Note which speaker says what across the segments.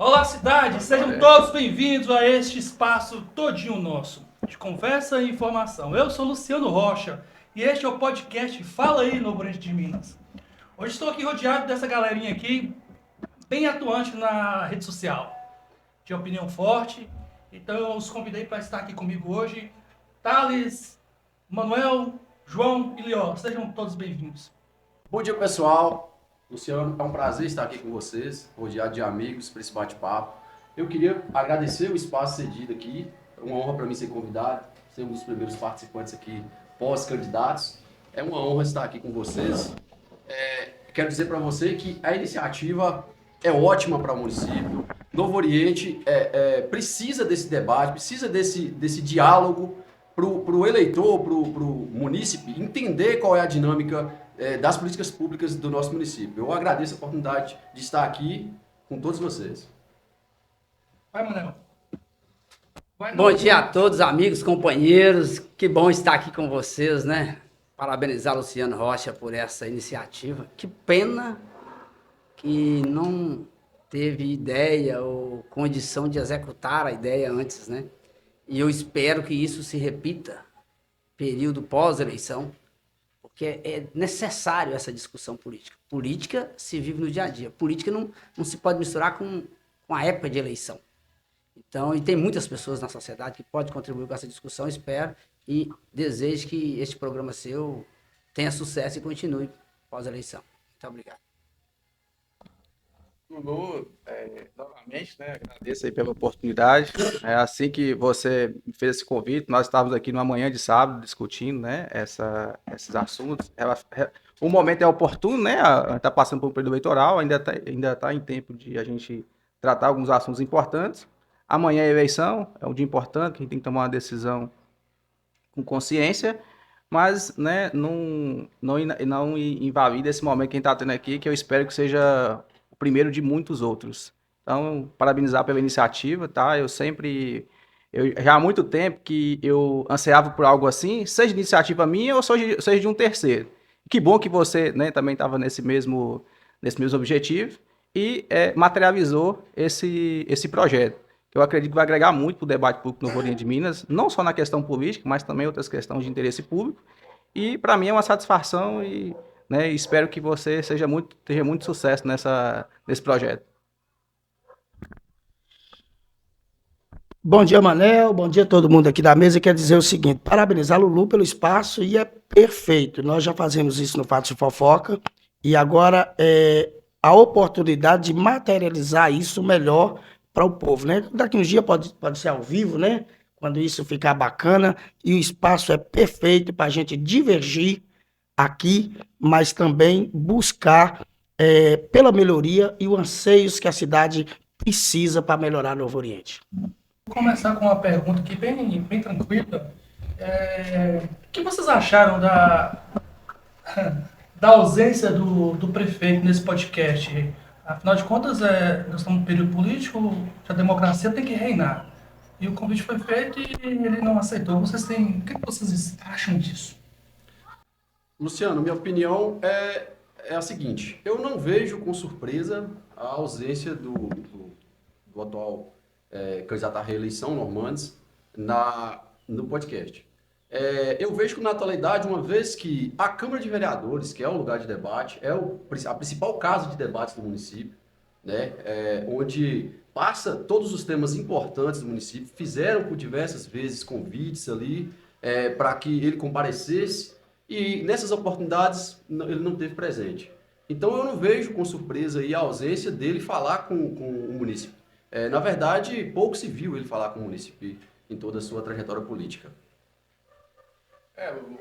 Speaker 1: Olá, cidade! Sejam todos bem-vindos a este espaço todinho nosso, de conversa e informação. Eu sou Luciano Rocha e este é o podcast Fala aí, Novo Oriente de Minas. Hoje estou aqui rodeado dessa galerinha aqui, bem atuante na rede social, de opinião forte. Então eu os convidei para estar aqui comigo hoje. Thales, Manuel, João e Lior, sejam todos bem-vindos.
Speaker 2: Bom dia, pessoal. Luciano, é um prazer estar aqui com vocês, rodeado de amigos para esse bate-papo. Eu queria agradecer o espaço cedido aqui. É uma honra para mim ser convidado, ser um dos primeiros participantes aqui pós-candidatos. É uma honra estar aqui com vocês. Quero dizer para você que a iniciativa é ótima para o município. Novo Oriente precisa desse debate, precisa desse diálogo para o eleitor, para o munícipe, entender qual é a dinâmica das políticas públicas do nosso município. Eu agradeço a oportunidade de estar aqui com todos vocês.
Speaker 1: Vai, Manuel.
Speaker 3: Bom dia a todos, amigos, companheiros. Que bom estar aqui com vocês, né? Parabenizar Luciano Rocha por essa iniciativa. Que pena que não teve ideia ou condição de executar a ideia antes, né? E eu espero que isso se repita período pós-eleição, porque é necessário essa discussão política. Política se vive no dia a dia. Política não se pode misturar com a época de eleição. Então, e tem muitas pessoas na sociedade que podem contribuir com essa discussão. Espero e desejo que este programa seu tenha sucesso e continue pós-eleição. Muito obrigado.
Speaker 4: Lulu, novamente, né, agradeço aí pela oportunidade. Assim que você me fez esse convite, nós estávamos aqui numa manhã de sábado discutindo, né, esses assuntos. O momento é oportuno, né? Está passando por um período eleitoral, ainda tá em tempo de a gente tratar alguns assuntos importantes. Amanhã é eleição, é um dia importante, que a gente tem que tomar uma decisão com consciência, mas, né, não invalida esse momento que a gente está tendo aqui, que eu espero que seja o primeiro de muitos outros. Então, parabenizar pela iniciativa, tá? Eu já há muito tempo que eu ansiava por algo assim, seja de iniciativa minha ou seja de um terceiro. Que bom que você, né, também estava nesse mesmo objetivo e materializou esse projeto. Eu acredito que vai agregar muito para o debate público no Novo Oriente de Minas, não só na questão política, mas também outras questões de interesse público. E para mim é uma satisfação e, né, espero que você tenha muito sucesso nesse projeto.
Speaker 5: Bom dia, Manel. Bom dia a todo mundo aqui da mesa. Quer dizer o seguinte: parabenizar a Lulu pelo espaço e é perfeito. Nós já fazemos isso no Fatos de Fofoca e agora é a oportunidade de materializar isso melhor para o povo, né? Daqui uns dias pode ser ao vivo, né? Quando isso ficar bacana e o espaço é perfeito para a gente divergir aqui, mas também buscar pela melhoria e os anseios que a cidade precisa para melhorar Novo Oriente.
Speaker 1: Vou começar com uma pergunta aqui bem tranquila. O que vocês acharam da ausência do prefeito nesse podcast? Afinal de contas, nós estamos no período político, a democracia tem que reinar. E o convite foi feito e ele não aceitou. O que vocês acham disso?
Speaker 2: Luciano, minha opinião é a seguinte: eu não vejo com surpresa a ausência do atual candidato à reeleição, Normandes, no podcast. Eu vejo com naturalidade, uma vez que a Câmara de Vereadores, que é o lugar de debate, a principal casa de debate do município, né, onde passa todos os temas importantes do município, fizeram por diversas vezes convites ali para que ele comparecesse, e nessas oportunidades ele não teve presente. Então eu não vejo com surpresa aí a ausência dele falar com o município. Na verdade, pouco se viu ele falar com o município em toda a sua trajetória política.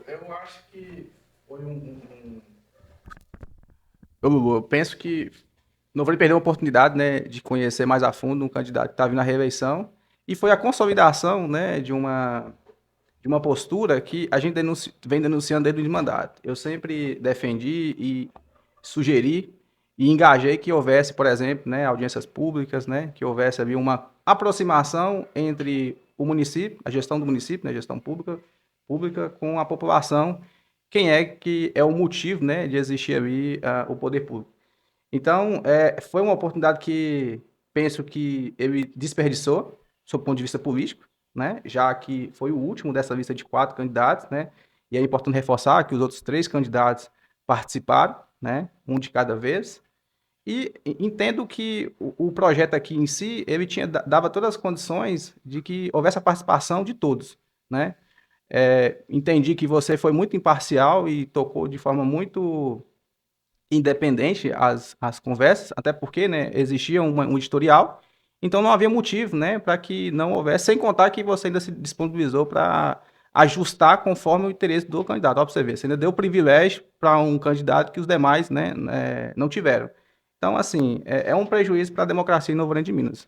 Speaker 4: Eu acho que foi eu penso que não vou perder uma oportunidade, né, de conhecer mais a fundo um candidato que está vindo à reeleição, e foi a consolidação, né, de uma postura que a gente vem denunciando desde o mandato. Eu sempre defendi e sugeri e engajei que houvesse, por exemplo, né, audiências públicas, né, que houvesse ali uma aproximação entre o município, a gestão do município, né, gestão pública com a população, quem é que é o motivo, né, de existir ali o poder público. Então, foi uma oportunidade que penso que ele desperdiçou, sob o ponto de vista político, né? Já que foi o último dessa lista de 4 candidatos, né? E é importante reforçar que os outros 3 candidatos participaram, né? Um de cada vez. E entendo que o projeto aqui em si, ele dava todas as condições de que houvesse a participação de todos, né? Entendi que você foi muito imparcial e tocou de forma muito independente as conversas, até porque, né, existia um editorial, então não havia motivo, né, para que não houvesse, sem contar que você ainda se disponibilizou para ajustar conforme o interesse do candidato. Ó, para você ver, você ainda deu privilégio para um candidato que os demais, né, não tiveram. Então, assim, é um prejuízo para a democracia em Novo Grande de Minas.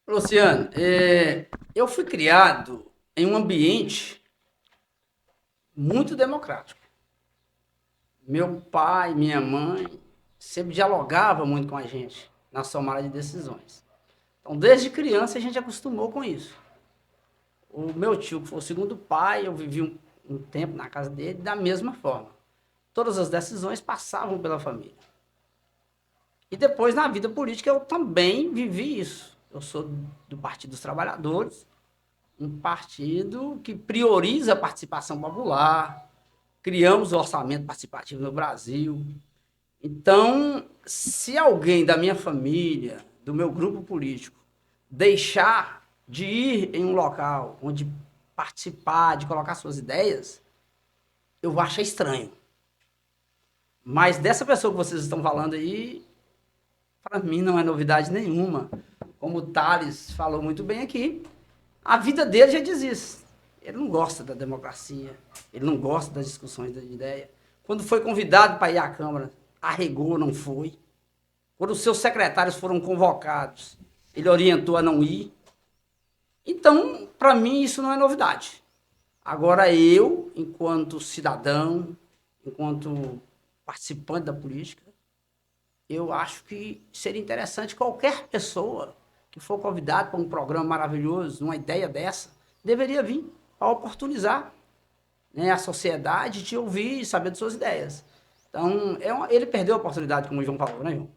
Speaker 3: Luciano, eu fui criado em um ambiente muito democrático. Meu pai, minha mãe sempre dialogavam muito com a gente na tomada de decisões. Então, desde criança, a gente acostumou com isso. O meu tio, que foi o segundo pai, eu vivi um tempo na casa dele da mesma forma. Todas as decisões passavam pela família. E depois, na vida política, eu também vivi isso. Eu sou do Partido dos Trabalhadores, um partido que prioriza a participação popular. Criamos o orçamento participativo no Brasil. Então, se alguém da minha família, do meu grupo político, deixar de ir em um local onde participar, de colocar suas ideias, eu vou achar estranho. Mas dessa pessoa que vocês estão falando aí, para mim não é novidade nenhuma. Como o Thales falou muito bem aqui, a vida dele já diz isso. Ele não gosta da democracia, ele não gosta das discussões de ideia. Quando foi convidado para ir à Câmara, arregou, não foi. Quando os seus secretários foram convocados, ele orientou a não ir. Então, para mim, isso não é novidade. Agora, eu, enquanto cidadão, enquanto participante da política, eu acho que seria interessante qualquer pessoa que for convidado para um programa maravilhoso, uma ideia dessa, deveria vir para oportunizar, né, a sociedade de ouvir e saber de suas ideias. Então, ele perdeu a oportunidade, como o João falou, né, João?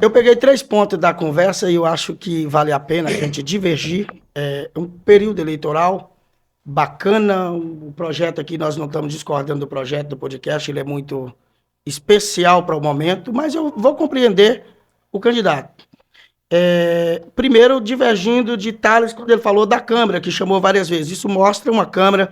Speaker 5: Eu peguei 3 pontos da conversa e eu acho que vale a pena a gente divergir. É um período eleitoral bacana, o projeto aqui, nós não estamos discordando do projeto do podcast, ele é muito especial para o momento, mas eu vou compreender o candidato. Primeiro, divergindo de Thales, quando ele falou da Câmara, que chamou várias vezes. Isso mostra uma Câmara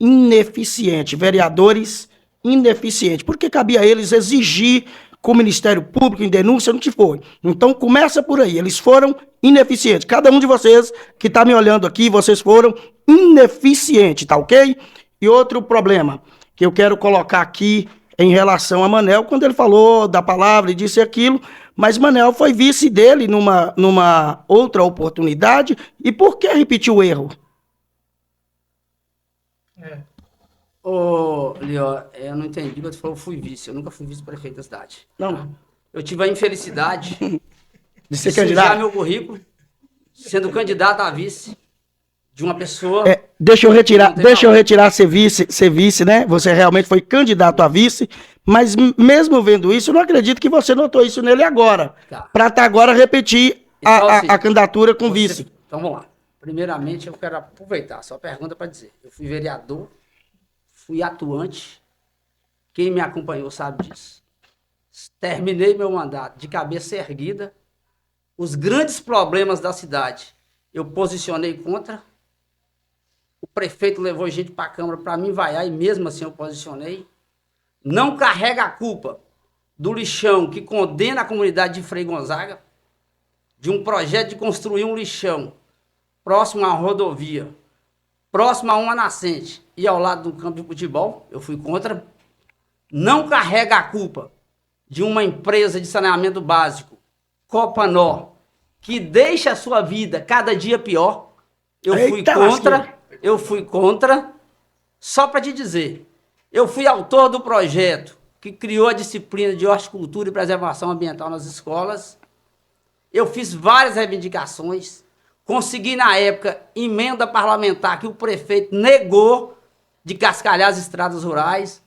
Speaker 5: ineficiente, vereadores ineficientes, porque cabia a eles exigir com o Ministério Público em denúncia, não que foi. Então, começa por aí. Eles foram ineficientes. Cada um de vocês que está me olhando aqui, vocês foram ineficientes, tá ok? E outro problema que eu quero colocar aqui em relação a Manel, quando ele falou da palavra e disse aquilo, mas Manel foi vice dele numa outra oportunidade, e por que repetiu o erro?
Speaker 3: Ô, Lior, eu não entendi, mas você falou fui vice. Eu nunca fui vice-prefeito da cidade.
Speaker 5: Não.
Speaker 3: Eu tive a infelicidade
Speaker 5: De ser
Speaker 3: sujar
Speaker 5: candidato?
Speaker 3: meu currículo sendo candidato a vice de uma pessoa...
Speaker 5: Deixa eu retirar ser vice, né? Você realmente foi candidato a vice, mas mesmo vendo isso, eu não acredito que você notou isso nele agora.
Speaker 3: Tá.
Speaker 5: Para estar agora repetir
Speaker 3: Então, assim,
Speaker 5: a candidatura com vice.
Speaker 3: Então vamos lá. Primeiramente, eu quero aproveitar a sua pergunta para dizer. Eu fui vereador, fui atuante, quem me acompanhou sabe disso. Terminei meu mandato de cabeça erguida. Os grandes problemas da cidade eu posicionei contra. O prefeito levou gente para a Câmara para mim vaiar e mesmo assim eu posicionei. Não carrega a culpa do lixão que condena a comunidade de Frei Gonzaga, de um projeto de construir um lixão próximo à rodovia, próximo a uma nascente e ao lado do campo de futebol. Eu fui contra. Não carrega a culpa de uma empresa de saneamento básico, Copanó, que deixa a sua vida cada dia pior. Eu fui contra, só para te dizer, eu fui autor do projeto que criou a disciplina de horticultura e preservação ambiental nas escolas. Eu fiz várias reivindicações, consegui na época emenda parlamentar que o prefeito negou de cascalhar as estradas rurais.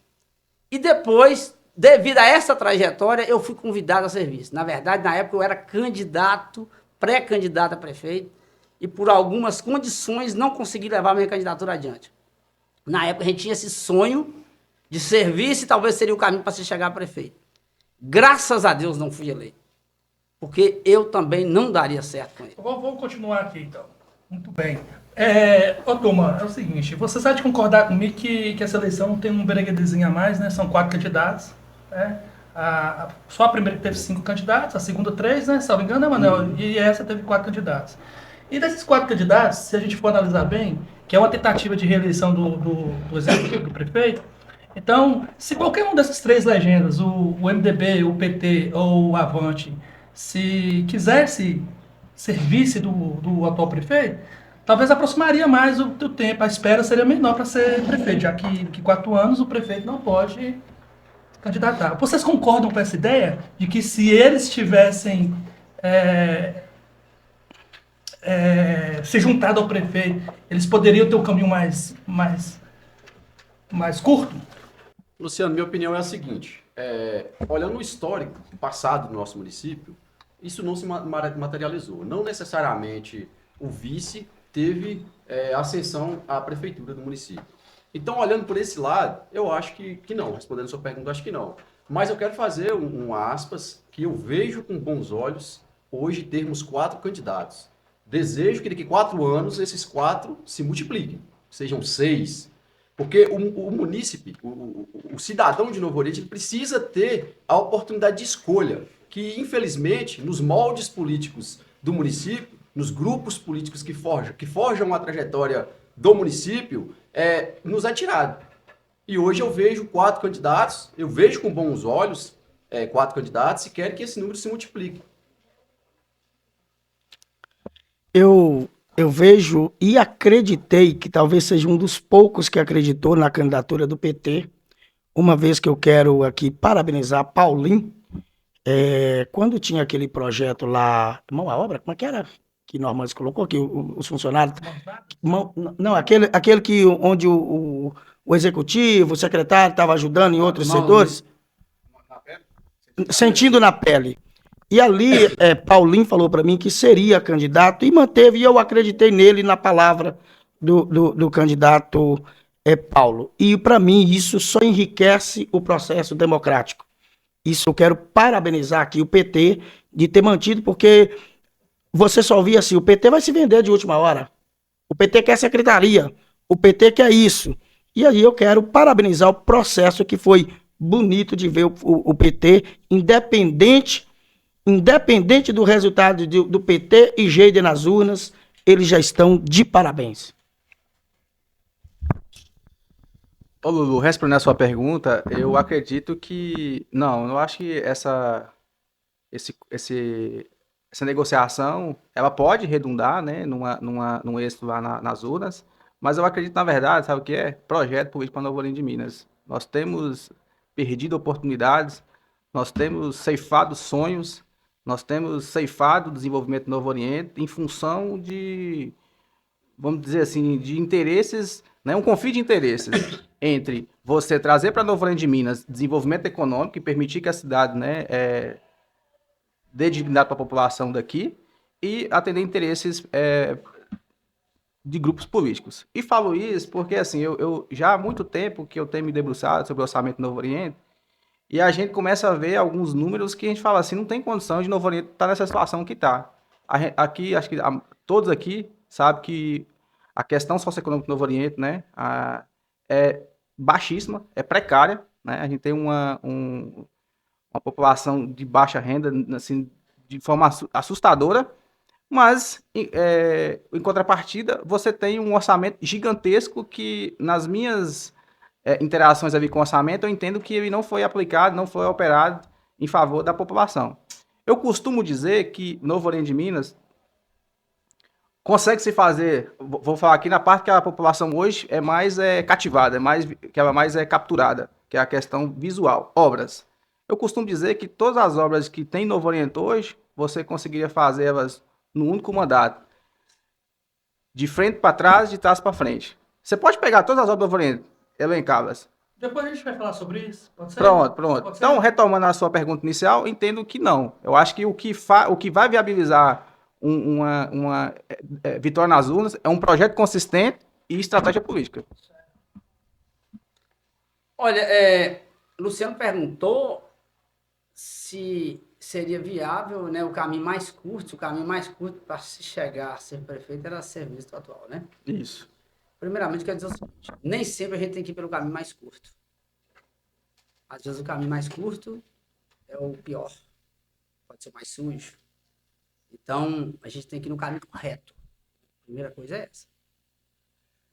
Speaker 3: E depois devido a essa trajetória, eu fui convidado a serviço. Na verdade, na época eu era candidato, pré-candidato a prefeito, e por algumas condições não consegui levar minha candidatura adiante. Na época a gente tinha esse sonho de serviço e talvez seria o caminho para se chegar a prefeito. Graças a Deus não fui eleito, porque eu também não daria certo com ele.
Speaker 1: Vamos continuar aqui, então. Muito bem. Ô, turma, é o seguinte, vocês há de concordar comigo que essa eleição não tem um bereguedezinho a mais, né? São 4 candidatos, né? Só a primeira teve 5 candidatos, a segunda 3, né? Salvo engano, né, Manuel? E essa teve 4 candidatos. E desses 4 candidatos, se a gente for analisar bem, que é uma tentativa de reeleição do executivo, do prefeito, então, se qualquer um dessas 3 legendas, o MDB, o PT ou o Avante, se quisesse ser vice do atual prefeito, talvez aproximaria mais o tempo, a espera seria menor para ser prefeito, já que 4 anos o prefeito não pode candidatar. Vocês concordam com essa ideia de que se eles tivessem se juntado ao prefeito, eles poderiam ter um caminho mais curto?
Speaker 2: Luciano, minha opinião é a seguinte, olhando o histórico passado do nosso município, isso não se materializou. Não necessariamente o vice teve ascensão à prefeitura do município. Então, olhando por esse lado, eu acho que não. Respondendo a sua pergunta, eu acho que não. Mas eu quero fazer um aspas, que eu vejo com bons olhos hoje termos 4 candidatos. Desejo que daqui 4 anos esses 4 se multipliquem, sejam 6. Porque o munícipe, o cidadão de Novo Oriente, ele precisa ter a oportunidade de escolha, que infelizmente, nos moldes políticos do município, nos grupos políticos que forjam a trajetória do município, nos é tirado. E hoje eu vejo 4 candidatos, eu vejo com bons olhos 4 candidatos e quero que esse número se multiplique.
Speaker 5: Eu vejo e acreditei que talvez seja um dos poucos que acreditou na candidatura do PT, uma vez que eu quero aqui parabenizar Paulinho, quando tinha aquele projeto lá, mão à obra, como é que era? Que Normandes colocou aqui, os funcionários. Não, aquele que onde o executivo, o secretário estava ajudando em outros setores. Sentindo na pele. E ali, Paulinho falou para mim que seria candidato e manteve, e eu acreditei nele, na palavra do candidato Paulo. E para mim isso só enriquece o processo democrático. Isso eu quero parabenizar aqui o PT de ter mantido, porque você só via assim, o PT vai se vender de última hora. O PT quer secretaria, o PT quer isso. E aí eu quero parabenizar o processo que foi bonito de ver o PT, independente do resultado do PT e Geide nas urnas, eles já estão de parabéns.
Speaker 4: Ô Lulu, respondendo a sua pergunta, eu acredito que... Não, eu acho que essa negociação, ela pode redundar, né, num êxito lá nas urnas, mas eu acredito, na verdade, sabe o que é? Projeto político para Novo Oriente de Minas. Nós temos perdido oportunidades, nós temos ceifado sonhos, nós temos ceifado o desenvolvimento do Novo Oriente em função de, vamos dizer assim, de interesses, né, um conflito de interesses entre você trazer para Novo Oriente de Minas desenvolvimento econômico e permitir que a cidade, né, dê dignidade para a população daqui e atender interesses de grupos políticos. E falo isso porque, assim, eu já há muito tempo que eu tenho me debruçado sobre o orçamento do Novo Oriente e a gente começa a ver alguns números que a gente fala assim, não tem condição de Novo Oriente estar nessa situação que está. Aqui, acho que todos aqui sabem que a questão socioeconômica do Novo Oriente, né, é baixíssima, é precária, né, a gente tem uma população de baixa renda, assim, de forma assustadora, mas, em contrapartida, você tem um orçamento gigantesco que, nas minhas interações ali com o orçamento, eu entendo que ele não foi aplicado, não foi operado em favor da população. Eu costumo dizer que Novo Oriente de Minas consegue se fazer, vou falar aqui na parte que a população hoje é mais cativada, que ela mais é capturada, que é a questão visual, obras. Eu costumo dizer que todas as obras que tem em Novo Oriente hoje, você conseguiria fazer elas num único mandato. De frente para trás, de trás para frente. Você pode pegar todas as obras do Novo Oriente, elencá-las.
Speaker 1: Depois a gente vai falar sobre isso, pode ser?
Speaker 4: Pronto.
Speaker 1: Pode ser?
Speaker 4: Então, retomando a sua pergunta inicial, entendo que não. Eu acho que o que vai viabilizar uma vitória nas urnas é um projeto consistente e estratégia política.
Speaker 3: Olha, Luciano perguntou se seria viável, né, o caminho mais curto para se chegar a ser prefeito era ser visto atual, né?
Speaker 4: Isso.
Speaker 3: Primeiramente, quero dizer o seguinte, nem sempre a gente tem que ir pelo caminho mais curto. Às vezes o caminho mais curto é o pior, pode ser mais sujo. Então, a gente tem que ir no caminho correto. A primeira coisa é essa.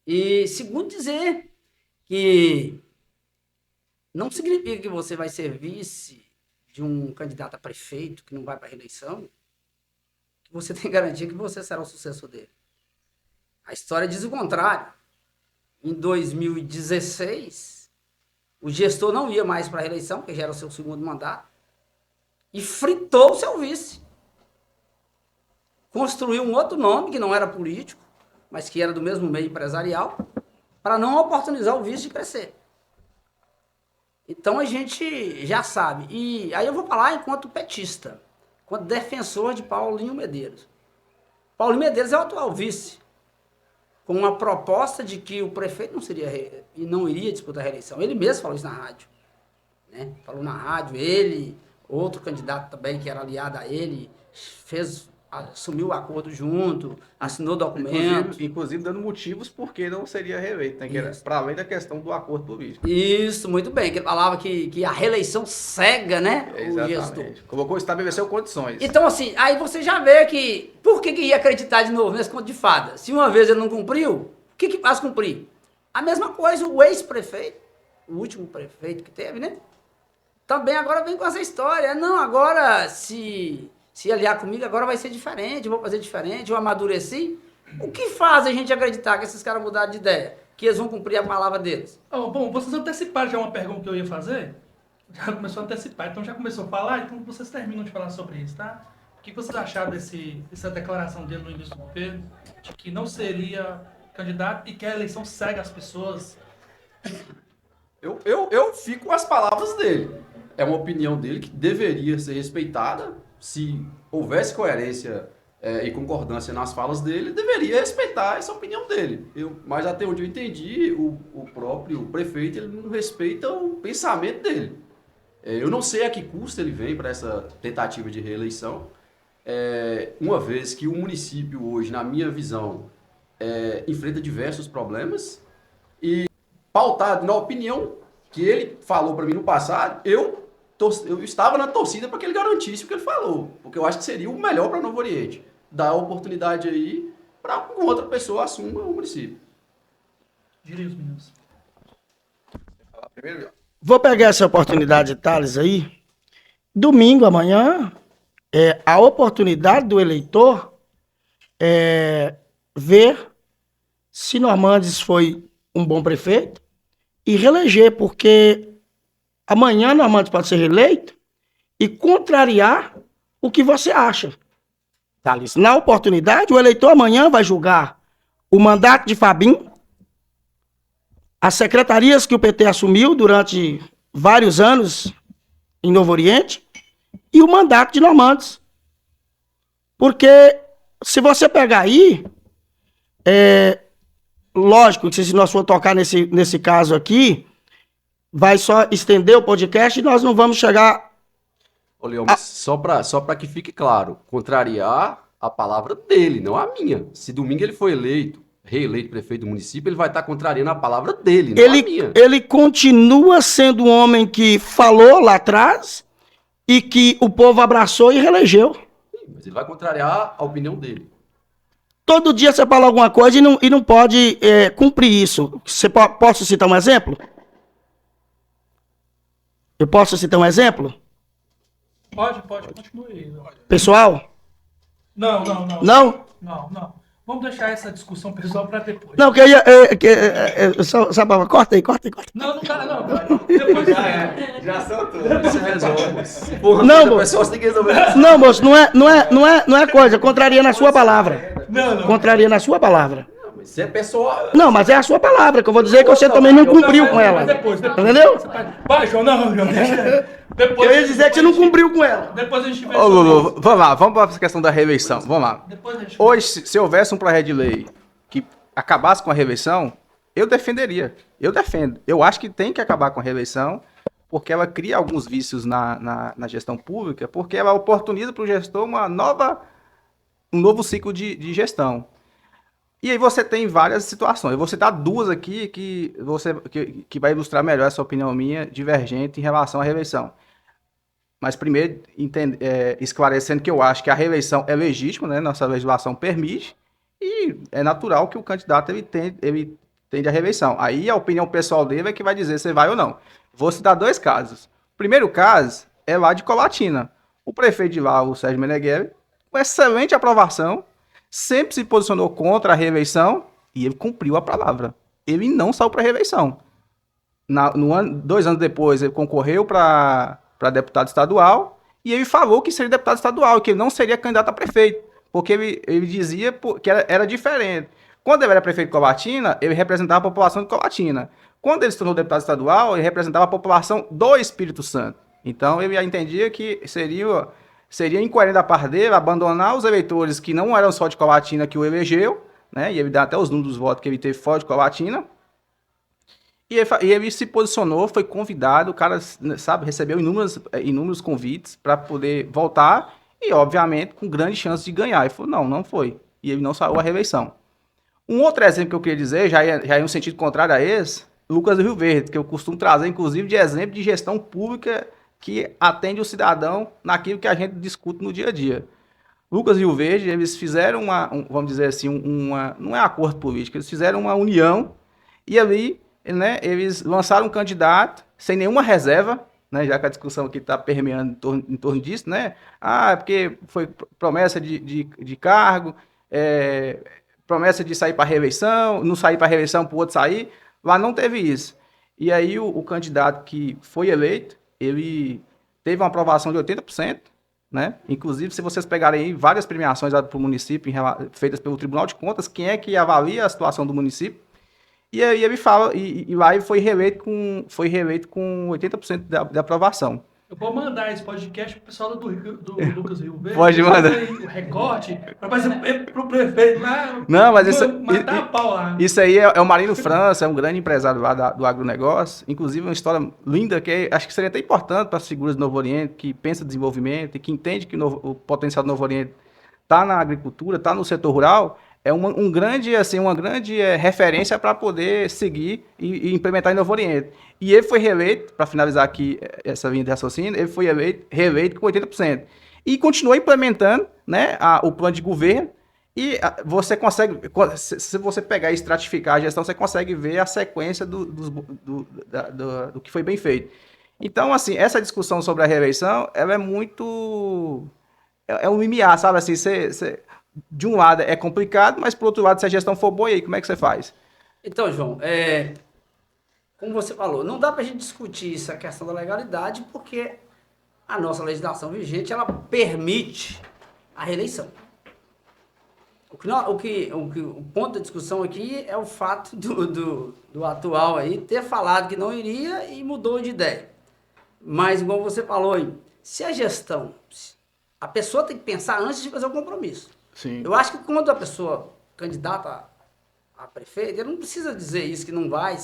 Speaker 3: E segundo, dizer que não significa que você vai ser vice de um candidato a prefeito que não vai para a reeleição, que você tem garantia que você será o sucessor dele. A história diz o contrário. Em 2016, o gestor não ia mais para a reeleição, porque já era o seu segundo mandato, e fritou o seu vice. Construiu um outro nome, que não era político, mas que era do mesmo meio empresarial, para não oportunizar o vice de crescer. Então a gente já sabe. E aí eu vou falar enquanto petista, enquanto defensor de Paulinho Medeiros. Paulinho Medeiros é o atual vice, com uma proposta de que o prefeito não iria disputar a reeleição. Ele mesmo falou isso na rádio. Né? Falou na rádio, ele, outro candidato também que era aliado a ele, assumiu o acordo junto, assinou documentos.
Speaker 4: Inclusive dando motivos por que não seria reeleito, né? Para além da questão do acordo político.
Speaker 3: Isso, muito bem. Que ele falava que a reeleição cega, né?
Speaker 4: Exatamente.
Speaker 3: O gestor.
Speaker 4: Estabeleceu condições.
Speaker 3: Então, assim, aí você já vê que... Por que ia acreditar de novo nesse conto de fada? Se uma vez ele não cumpriu, o que faz cumprir? A mesma coisa, o ex-prefeito, o último prefeito que teve, né? Também agora vem com essa história. Não, agora se aliar comigo, agora vai ser diferente, eu vou fazer diferente, eu amadureci. O que faz a gente acreditar que esses caras mudaram de ideia? Que eles vão cumprir a palavra deles?
Speaker 1: Bom, vocês anteciparam já uma pergunta que eu ia fazer. Já começou a antecipar, então já começou a falar, então vocês terminam de falar sobre isso, tá? O que vocês acharam dessa declaração dele no início do governo, de que não seria candidato e que a eleição cega as pessoas?
Speaker 2: Eu fico com as palavras dele. É uma opinião dele que deveria ser respeitada. Se houvesse coerência e concordância nas falas dele, deveria respeitar essa opinião dele. Mas até onde eu entendi, o próprio prefeito ele não respeita o pensamento dele. Eu não sei a que custo ele vem para essa tentativa de reeleição. Uma vez que o município hoje, na minha visão, enfrenta diversos problemas e pautado na opinião que ele falou para mim no passado, eu estava na torcida para que ele garantisse o que ele falou, porque eu acho que seria o melhor para Novo Oriente, dar a oportunidade aí para que outra pessoa assuma o município.
Speaker 1: Diria os meninos.
Speaker 5: Vou pegar essa oportunidade, Thales, aí. Domingo, amanhã, a oportunidade do eleitor ver se Normandes foi um bom prefeito e reeleger, porque amanhã Normandes pode ser reeleito e contrariar o que você acha. Thales, na oportunidade, o eleitor amanhã vai julgar o mandato de Fabinho, as secretarias que o PT assumiu durante vários anos em Novo Oriente e o mandato de Normandes. Porque se você pegar aí, lógico que se nós for tocar nesse caso aqui, vai só estender o podcast e nós não vamos chegar...
Speaker 2: Ô, Leão, só para que fique claro, contrariar a palavra dele, não a minha. Se domingo ele foi reeleito prefeito do município, ele vai estar contrariando a palavra dele, não a minha.
Speaker 5: Ele continua sendo um homem que falou lá atrás e que o povo abraçou e reelegeu.
Speaker 2: Sim, mas ele vai contrariar a opinião dele.
Speaker 5: Todo dia você fala alguma coisa e não pode cumprir isso. Posso citar um exemplo? Eu posso citar um exemplo?
Speaker 1: Pode, continue aí.
Speaker 5: Pessoal?
Speaker 1: Não.
Speaker 5: Não?
Speaker 1: Não. Vamos deixar essa discussão pessoal para depois.
Speaker 5: Não, que só corta aí.
Speaker 1: Não, depois
Speaker 4: Já são todos.
Speaker 2: Se resolve. Porra,
Speaker 5: Não,
Speaker 2: moço. Pessoal, você tem que resolver.
Speaker 5: Não, moço, não é coisa. Contraria na sua palavra.
Speaker 1: Não.
Speaker 5: Contraria na sua palavra.
Speaker 2: Se é pessoal...
Speaker 5: Não, mas é a sua palavra, que eu vou dizer que você também não cumpriu com ela.
Speaker 1: Depois.
Speaker 5: Entendeu?
Speaker 1: Vai, João, não, deixa.
Speaker 5: Eu ia dizer que você não cumpriu com ela.
Speaker 1: Depois a gente vê
Speaker 4: Ô, Lulu, vamos lá, vamos para essa questão da reeleição. Vamos lá.
Speaker 1: Depois a gente
Speaker 4: Hoje, se houvesse um projeto de lei que acabasse com a reeleição, eu defenderia. Eu defendo. Eu acho que tem que acabar com a reeleição, porque ela cria alguns vícios na gestão pública, porque ela oportuniza para o gestor um novo ciclo de gestão. E aí você tem várias situações. Eu vou citar duas aqui que vai ilustrar melhor essa opinião minha divergente em relação à reeleição. Mas primeiro, esclarecendo que eu acho que a reeleição é legítima, né? Nossa legislação permite, e é natural que o candidato ele tende à reeleição. Aí a opinião pessoal dele é que vai dizer se vai ou não. Vou citar dois casos. O primeiro caso é lá de Colatina. O prefeito de lá, o Sérgio Meneghel, com excelente aprovação, sempre se posicionou contra a reeleição e ele cumpriu a palavra. Ele não saiu para a reeleição. 2 anos depois, ele concorreu para deputado estadual e ele falou que seria deputado estadual, que ele não seria candidato a prefeito, porque ele dizia que era diferente. Quando ele era prefeito de Colatina, ele representava a população de Colatina. Quando ele se tornou deputado estadual, ele representava a população do Espírito Santo. Então, ele já entendia que seria incoerente da parte dele abandonar os eleitores que não eram só de Colatina que o elegeu, né? E ele dá até os números dos votos que ele teve fora de Colatina. E ele se posicionou, foi convidado, o cara, sabe, recebeu inúmeros convites para poder voltar e, obviamente, com grande chance de ganhar. Ele falou, não foi. E ele não saiu à reeleição. Um outro exemplo que eu queria dizer, já é um sentido contrário a esse, Lucas do Rio Verde, que eu costumo trazer, inclusive, de exemplo de gestão pública que atende o cidadão naquilo que a gente discute no dia a dia. Lucas e Rio Verde, eles fizeram vamos dizer assim, não é acordo político, eles fizeram uma união e ali, né, eles lançaram um candidato sem nenhuma reserva, né, já que a discussão aqui está permeando em torno disso, né? Porque foi promessa de cargo, promessa de sair para a reeleição, não sair para a reeleição para o outro sair, lá não teve isso. E aí o candidato que foi eleito, ele teve uma aprovação de 80%, né? Inclusive, se vocês pegarem aí várias premiações para o município feitas pelo Tribunal de Contas, quem é que avalia a situação do município? E aí ele fala, e lá ele foi reeleito com 80% de aprovação.
Speaker 1: Eu vou mandar esse podcast pro pessoal do Lucas Rio Verde.
Speaker 4: Pode mandar.
Speaker 1: O recorte, para fazer pro prefeito lá.
Speaker 4: Não, mas
Speaker 1: matar a pau lá.
Speaker 4: Isso aí é o Marino França, é um grande empresário lá do agronegócio. Inclusive, uma história linda que acho que seria até importante para as figuras do Novo Oriente, que pensa desenvolvimento e que entende que o potencial do Novo Oriente está na agricultura, está no setor rural. É uma grande referência para poder seguir e implementar em Novo Oriente. E ele foi reeleito, para finalizar aqui essa linha de raciocínio, ele foi reeleito com 80%. E continuou implementando, né, o plano de governo, e você consegue, se você pegar e estratificar a gestão, você consegue ver a sequência do que foi bem feito. Então, assim, essa discussão sobre a reeleição, ela é muito... É um limiar, sabe? Assim, de um lado é complicado, mas por outro lado, se a gestão for boa, e aí, como é que você faz?
Speaker 3: Então, João, como você falou, não dá para a gente discutir essa questão da legalidade, porque a nossa legislação vigente, ela permite a reeleição. O ponto da discussão aqui é o fato do atual aí ter falado que não iria e mudou de ideia. Mas, igual você falou aí, se a gestão, a pessoa tem que pensar antes de fazer o compromisso.
Speaker 4: Sim.
Speaker 3: Eu acho que quando a pessoa candidata a prefeito, ele não precisa dizer isso, que não vai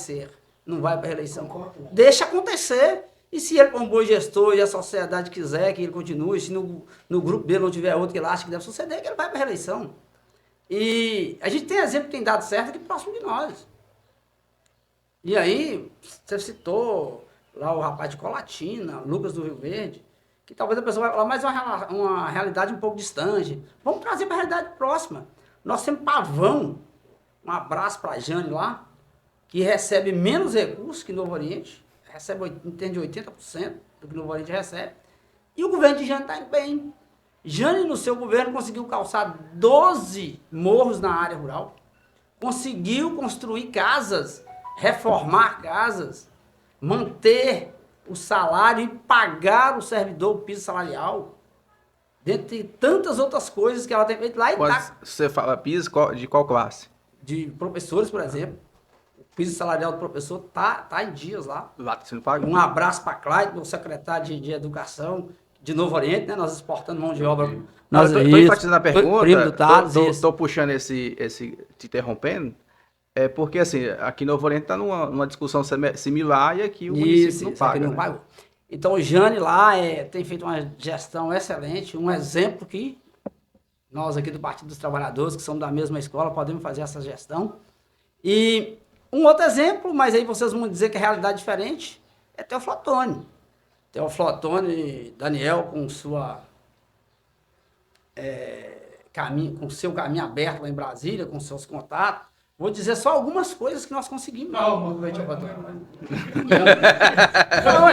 Speaker 3: para a reeleição. Deixa acontecer, e se ele for um bom gestor e a sociedade quiser que ele continue, se no grupo dele não tiver outro que ele acha que deve suceder, que ele vai para a reeleição. E a gente tem exemplo que tem dado certo aqui próximo de nós. E aí, você citou lá o rapaz de Colatina, Lucas do Rio Verde, que talvez a pessoa vai falar, mas é uma realidade um pouco distante. Vamos trazer para a realidade próxima. Nós temos Pavão, um abraço para a Jane lá, que recebe menos recursos que Novo Oriente, recebe em torno de 80% do que Novo Oriente recebe, e o governo de Jane está indo bem. Jane, no seu governo, conseguiu calçar 12 morros na área rural, conseguiu construir casas, reformar casas, manter o salário e pagar o servidor o piso salarial, dentre tantas outras coisas que ela tem feito lá e tá.
Speaker 4: Você fala piso de qual classe?
Speaker 3: de professores, por exemplo. O piso salarial do professor tá em dias lá.
Speaker 4: Lá tá sendo pago.
Speaker 3: Um abraço para Clyde, meu secretário de Educação de Novo Oriente, né? Nós exportando mão de obra.
Speaker 4: Nós
Speaker 3: Nós
Speaker 4: tô enfatizando a pergunta,
Speaker 3: primo do Thales, isso.
Speaker 4: tô puxando esse, te interrompendo, porque assim, aqui no Novo Oriente está numa discussão similar e aqui o município não
Speaker 3: Isso,
Speaker 4: paga.
Speaker 3: aqui não
Speaker 4: né?
Speaker 3: pagou. Então o Jane lá tem feito uma gestão excelente, um exemplo que nós aqui do Partido dos Trabalhadores, que somos da mesma escola, podemos fazer essa gestão. E um outro exemplo, mas aí vocês vão dizer que a realidade é diferente, é Teoflotone. Teoflotone, Daniel, com sua com seu caminho aberto lá em Brasília, com seus contatos. Vou dizer só algumas coisas que nós conseguimos.
Speaker 1: Calma,
Speaker 3: Não,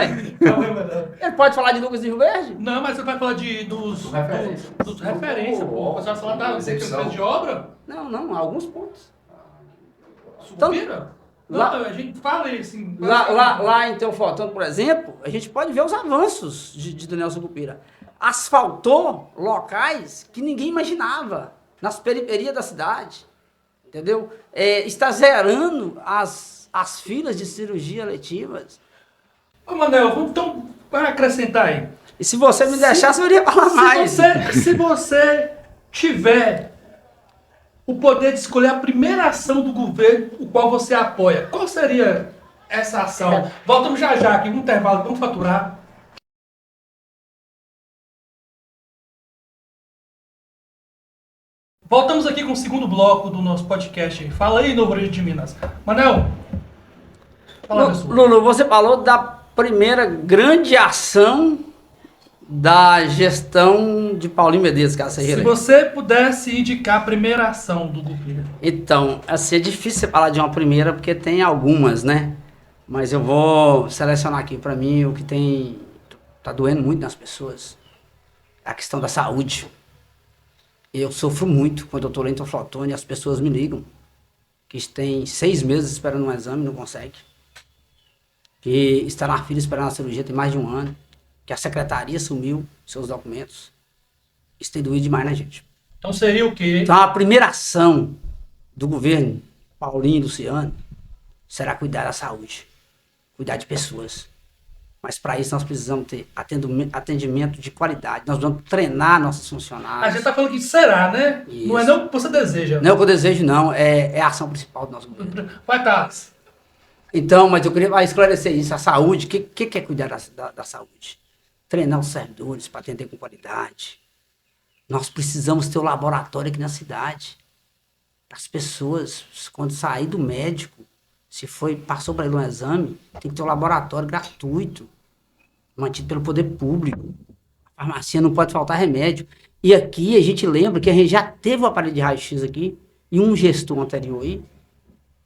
Speaker 3: ele pode falar de Lucas de Rio Verde?
Speaker 1: Não, mas você vai falar dos referências, pô. Você vai falar da execução de obra?
Speaker 3: Não, alguns pontos.
Speaker 1: Sucupira? Não,
Speaker 3: lá-
Speaker 1: a gente fala assim.
Speaker 3: Lá em Teoflotone, por exemplo, a gente pode ver os avanços de Daniel Sucupira. Asfaltou locais que ninguém imaginava, nas periferias da cidade, entendeu? Está zerando as filas de cirurgia letivas.
Speaker 1: Ô, Manel, vamos então vai acrescentar aí.
Speaker 3: E se você me deixasse, eu iria falar mais.
Speaker 1: Se você tiver o poder de escolher a primeira ação do governo, o qual você apoia, qual seria essa ação? Voltamos já aqui, um intervalo, vamos faturar. Voltamos aqui com o segundo bloco do nosso podcast. Fala aí, Novo Oriente de Minas. Manel, fala pessoal.
Speaker 3: Lulu, você falou da primeira grande ação da gestão de Paulinho Medeiros, que é a
Speaker 1: Se
Speaker 3: Serreira.
Speaker 1: você pudesse indicar a primeira ação do governo.
Speaker 3: Então, assim, é difícil você falar de uma primeira, porque tem algumas, né? Mas eu vou selecionar aqui para mim o que tá doendo muito nas pessoas. A questão da saúde. Eu sofro muito quando eu tô lá em Teoflotone e as pessoas me ligam. Que tem 6 meses esperando um exame e não consegue. Que está na fila esperando a cirurgia tem mais de 1 ano. Que a secretaria sumiu seus documentos. Isso tem doído demais na gente.
Speaker 1: Então seria o quê?
Speaker 3: Então a primeira ação do governo, Paulinho e Luciano, será cuidar da saúde. Cuidar de pessoas. Mas para isso nós precisamos ter atendimento de qualidade. Nós vamos treinar nossos
Speaker 1: A
Speaker 3: funcionários.
Speaker 1: gente tá falando que será, né?
Speaker 3: Isso.
Speaker 1: Não é não o que você deseja.
Speaker 3: Não é o que eu desejo, não. É a ação principal do nosso governo.
Speaker 1: Vai, Thales.
Speaker 3: Então, mas eu queria esclarecer isso. A saúde, o que é cuidar da saúde? Treinar os servidores para atender com qualidade. Nós precisamos ter um laboratório aqui na cidade. As pessoas, quando sair do médico, passou para ele um exame, tem que ter um laboratório gratuito, mantido pelo poder público. A farmácia não pode faltar remédio. E aqui a gente lembra que a gente já teve o aparelho de raio-x aqui, e um gestor anterior aí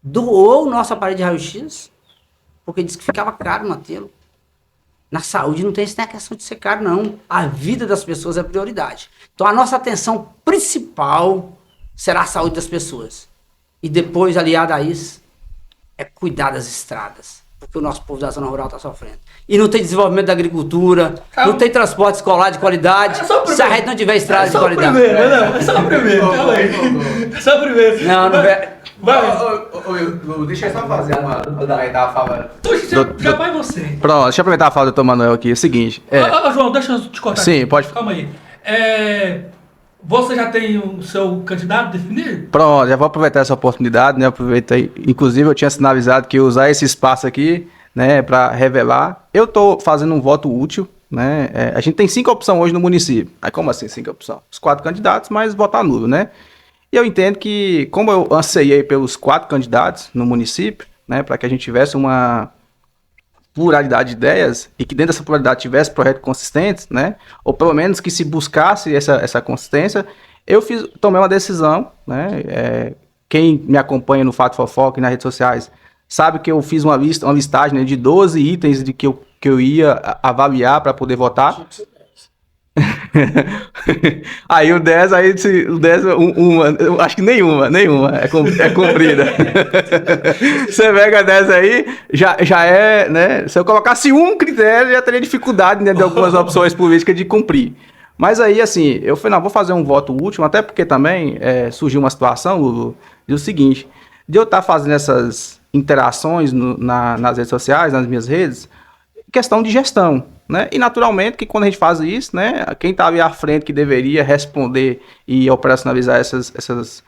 Speaker 3: doou o nosso aparelho de raio-x, porque disse que ficava caro mantê-lo. Na saúde não tem essa questão de ser caro, não. A vida das pessoas é prioridade. Então a nossa atenção principal será a saúde das pessoas. E depois, aliado a isso, é cuidar das estradas. Porque o nosso povo da zona rural está sofrendo. E não tem desenvolvimento da agricultura,
Speaker 1: Calma.
Speaker 3: não tem transporte escolar de qualidade,
Speaker 1: É só o
Speaker 3: se a gente não tiver estrada de
Speaker 1: só o
Speaker 3: qualidade.
Speaker 1: primeiro, não. É só o primeiro. Calma aí. É só o primeiro.
Speaker 3: Não vai.
Speaker 1: Vai.
Speaker 4: Deixa eu só fazer uma fala.
Speaker 1: Já vai você.
Speaker 4: Pronto, deixa eu aproveitar a fala do Dr. Manuel aqui. É o seguinte.
Speaker 1: João, deixa eu te cortar.
Speaker 4: Sim,
Speaker 1: aqui.
Speaker 4: pode.
Speaker 1: Calma aí. Você já tem o seu candidato definido?
Speaker 4: Pronto, já vou aproveitar essa oportunidade, né? Aproveitei. Inclusive, eu tinha sinalizado que ia usar esse espaço aqui, né, para revelar. Eu estou fazendo um voto útil, né? A gente tem 5 opções hoje no município. Aí, como assim 5 opções? Os 4 candidatos, mas votar nulo, né? E eu entendo que, como eu anseiei pelos 4 candidatos no município, né, para que a gente tivesse uma pluralidade de ideias e que dentro dessa pluralidade tivesse projetos consistentes, né, ou pelo menos que se buscasse essa consistência, eu tomei uma decisão, né, quem me acompanha no Fato Fofoca e nas redes sociais sabe que eu fiz uma listagem, né, de 12 itens de que eu ia avaliar para poder votar. Aí o 10, eu acho que nenhuma, é cumprida. Você pega 10 aí, já é, né? Se eu colocasse um critério, já teria dificuldade, né, de algumas opções políticas de cumprir. Mas aí, assim, eu falei, não, vou fazer um voto último, até porque também surgiu uma situação, Lulu, diz o seguinte, de eu estar fazendo essas interações nas redes sociais, nas minhas redes, questão de gestão, né? E naturalmente que quando a gente faz isso, né, quem está ali à frente que deveria responder e operacionalizar essas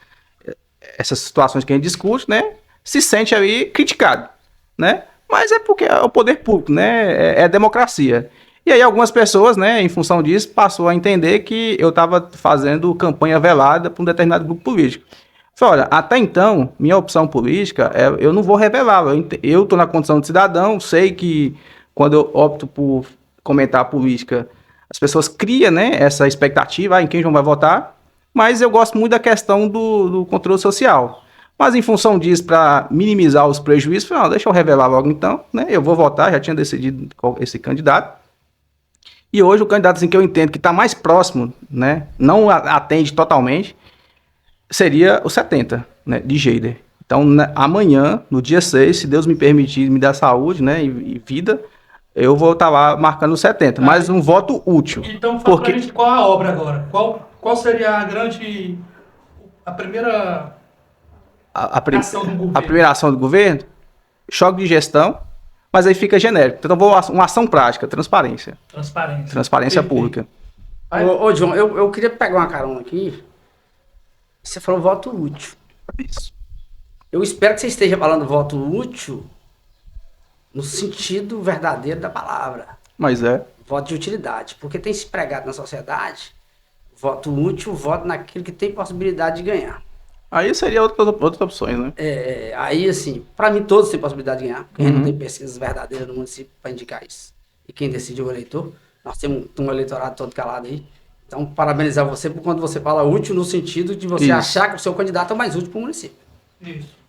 Speaker 4: situações que a gente discute, né, se sente ali criticado, né? Mas é porque é o poder público, né? É a democracia. E aí algumas pessoas, né, em função disso, passou a entender que eu estava fazendo campanha velada para um determinado grupo político. Falei, olha, até então, minha opção política, eu não vou revelar. Eu estou na condição de cidadão, sei que quando eu opto por comentar a política, as pessoas criam, né, essa expectativa em quem João vai votar, mas eu gosto muito da questão do controle social. Mas em função disso, para minimizar os prejuízos, falei, não, deixa eu revelar logo então, né, eu vou votar, já tinha decidido esse candidato. E hoje o candidato assim, que eu entendo que está mais próximo, né, não atende totalmente, seria o 70, né, de Geider. Então, amanhã, no dia 6, se Deus me permitir, me dar saúde, né, e vida, eu vou estar lá marcando o 70, mas um voto útil.
Speaker 1: Então, fala pra gente qual a obra agora. Qual seria a primeira ação do governo?
Speaker 4: A primeira ação do governo? Choque de gestão, mas aí fica genérico. Então, uma ação prática, transparência. Transparência pública.
Speaker 3: Ô, João, eu queria pegar uma carona aqui. Você falou voto útil.
Speaker 4: Isso.
Speaker 3: Eu espero que você esteja falando voto útil no sentido verdadeiro da palavra.
Speaker 4: Mas é.
Speaker 3: Voto de utilidade. Porque tem se pregado na sociedade voto útil, voto naquilo que tem possibilidade de ganhar.
Speaker 4: Aí seria outras opções, né?
Speaker 3: Aí, assim, para mim todos têm possibilidade de ganhar, porque a gente não tem pesquisas verdadeiras no município para indicar isso. E quem decide é o eleitor. Nós temos um eleitorado todo calado aí. Então, parabenizar você por quando você fala útil no sentido de você achar que o seu candidato é mais útil para o município.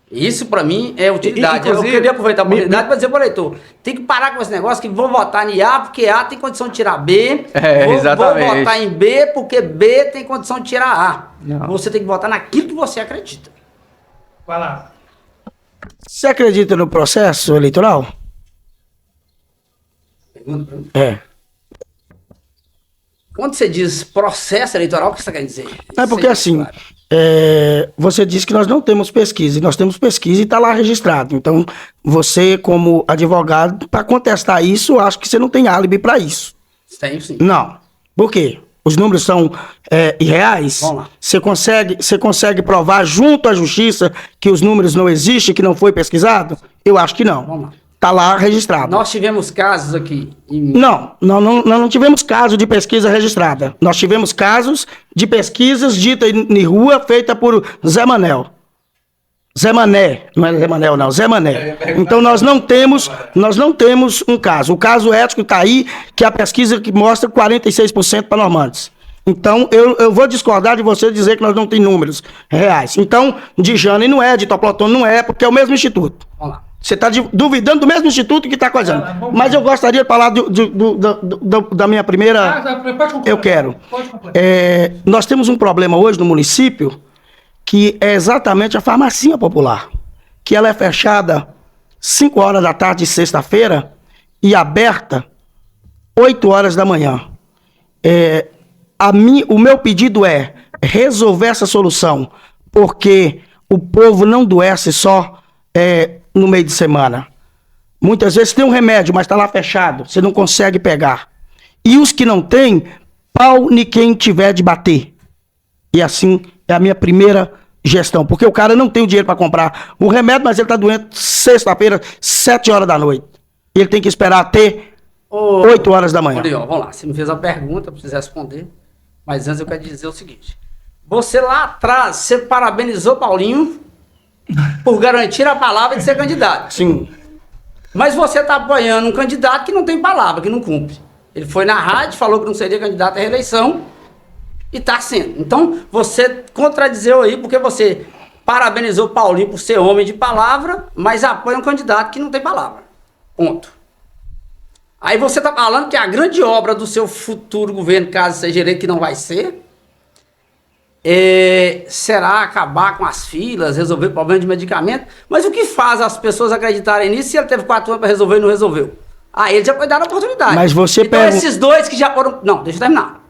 Speaker 3: Isso para mim é utilidade. Eu queria aproveitar a oportunidade para dizer para o eleitor, tem que parar com esse negócio que vou votar em A porque A tem condição de tirar B.
Speaker 4: Exatamente.
Speaker 3: Vou votar em B porque B tem condição de tirar A.
Speaker 4: Não.
Speaker 3: Você tem que votar naquilo que você acredita.
Speaker 1: Vai lá.
Speaker 5: Você acredita no processo eleitoral?
Speaker 3: Pergunta pra mim.
Speaker 5: É.
Speaker 3: Quando você diz processo eleitoral, o que você quer dizer?
Speaker 5: É porque assim,
Speaker 3: Claro.
Speaker 5: você disse que nós não temos pesquisa, e nós temos pesquisa e está lá registrado. Então, você como advogado, para contestar isso, eu acho que você não tem álibi para isso.
Speaker 3: Tem sim.
Speaker 5: Não. Por quê? Os números são irreais?
Speaker 3: Vamos lá.
Speaker 5: Você consegue provar junto à justiça que os números não existem, que não foi pesquisado? Eu acho que não.
Speaker 3: Vamos lá.
Speaker 5: Está lá registrado.
Speaker 3: Nós tivemos casos aqui.
Speaker 5: Não tivemos caso de pesquisa registrada. Nós tivemos casos de pesquisas ditas em rua, feita por Zé Manel. Zé Mané, não é Zé Manel não, Zé Mané. Então nós não temos um caso. O caso ético está aí, que é a pesquisa que mostra 46% para Normandes. Então eu vou discordar de você dizer que nós não temos números reais. Então, de Jane não é, de Toplotone não é, porque é o mesmo instituto.
Speaker 3: Vamos lá.
Speaker 5: Você está duvidando do mesmo instituto que está coisando. Mas eu gostaria de falar da minha primeira...
Speaker 1: Pode concluir.
Speaker 5: Eu quero.
Speaker 1: Pode concluir.
Speaker 5: Nós temos um problema hoje no município, que é exatamente a farmacinha popular, que ela é fechada 5 horas da tarde de sexta-feira e aberta 8 horas da manhã. O meu pedido é resolver essa solução, porque o povo não adoece só no meio de semana. Muitas vezes tem um remédio, mas está lá fechado, você não consegue pegar. E os que não têm, pau em quem tiver de bater. E assim é a minha primeira gestão, porque o cara não tem o dinheiro para comprar o remédio, mas ele está doente sexta-feira, 7 horas da noite. E ele tem que esperar até 8 horas da manhã.
Speaker 3: Leon, vamos lá, você me fez a pergunta, eu preciso responder. Mas antes eu quero dizer o seguinte. Você lá atrás, você parabenizou Paulinho por garantir a palavra de ser candidato.
Speaker 5: Sim.
Speaker 3: Mas você está apoiando um candidato que não tem palavra, que não cumpre. Ele foi na rádio, falou que não seria candidato à reeleição e está sendo. Então, você contradizeu aí, porque você parabenizou Paulinho por ser homem de palavra, mas apoia um candidato que não tem palavra. Ponto. Aí você está falando que a grande obra do seu futuro governo, caso seja eleito, que não vai ser, será acabar com as filas, resolver o problema de medicamento. Mas o que faz as pessoas acreditarem nisso se ele teve 4 anos para resolver e não resolveu? Aí ele já foi dar a oportunidade.
Speaker 5: Mas você
Speaker 3: então esses dois que já foram... Não, deixa eu terminar.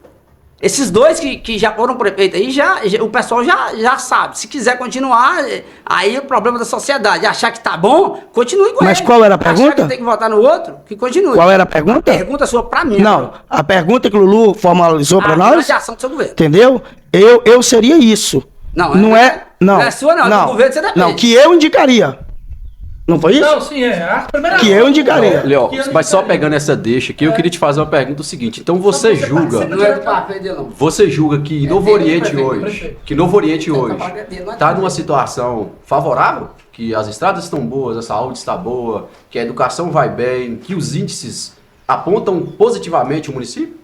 Speaker 3: Esses dois que já foram prefeitos aí, o pessoal já sabe. Se quiser continuar, aí é o problema da sociedade. Achar que tá bom, continue com ele.
Speaker 5: Mas qual era a pergunta?
Speaker 3: Achar que tem que votar no outro, que continue.
Speaker 5: Qual era a pergunta?
Speaker 3: A pergunta sua pra mim.
Speaker 5: Não, a pergunta que o Lulu formalizou para nós,
Speaker 3: grande ação do seu governo.
Speaker 5: entendeu? Eu seria isso. Não
Speaker 3: é sua não, do governo você depende.
Speaker 5: Não, que eu indicaria. Não foi isso?
Speaker 1: Não, sim, é. A primeira
Speaker 5: Que eu indicaria.
Speaker 2: Léo,
Speaker 1: Que eu
Speaker 2: mas só
Speaker 1: indicaria.
Speaker 2: pegando essa deixa aqui, eu queria te fazer uma pergunta o seguinte. Então você julga,
Speaker 3: Não é do papel dele, não.
Speaker 2: você julga que Novo
Speaker 1: dele,
Speaker 2: Oriente
Speaker 1: prefeito,
Speaker 2: hoje,
Speaker 1: prefeito.
Speaker 2: que Novo Oriente
Speaker 3: Tem
Speaker 2: hoje
Speaker 3: papel dele, não é
Speaker 2: está
Speaker 3: dele.
Speaker 2: numa situação favorável, que as estradas estão boas, a saúde está boa, que a educação vai bem, que os índices apontam positivamente o município?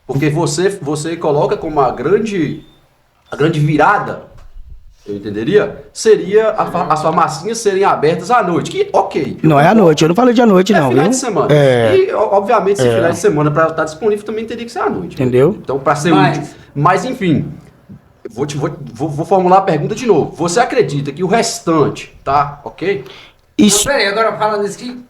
Speaker 2: Porque você coloca como a grande virada, eu entenderia, seria as farmacinhas serem abertas à noite, que ok.
Speaker 5: Não é à noite, eu não falei de à noite, não,
Speaker 2: Final
Speaker 5: viu?
Speaker 2: de semana.
Speaker 5: É.
Speaker 2: E, obviamente, se final de semana para estar disponível também teria que ser à noite.
Speaker 5: Entendeu?
Speaker 2: Então, para ser
Speaker 3: Mas-
Speaker 2: útil. Mas, enfim, vou formular a pergunta de novo. Você acredita que o restante, tá? Ok?
Speaker 5: Isso.
Speaker 3: Não, peraí, agora falando isso aqui,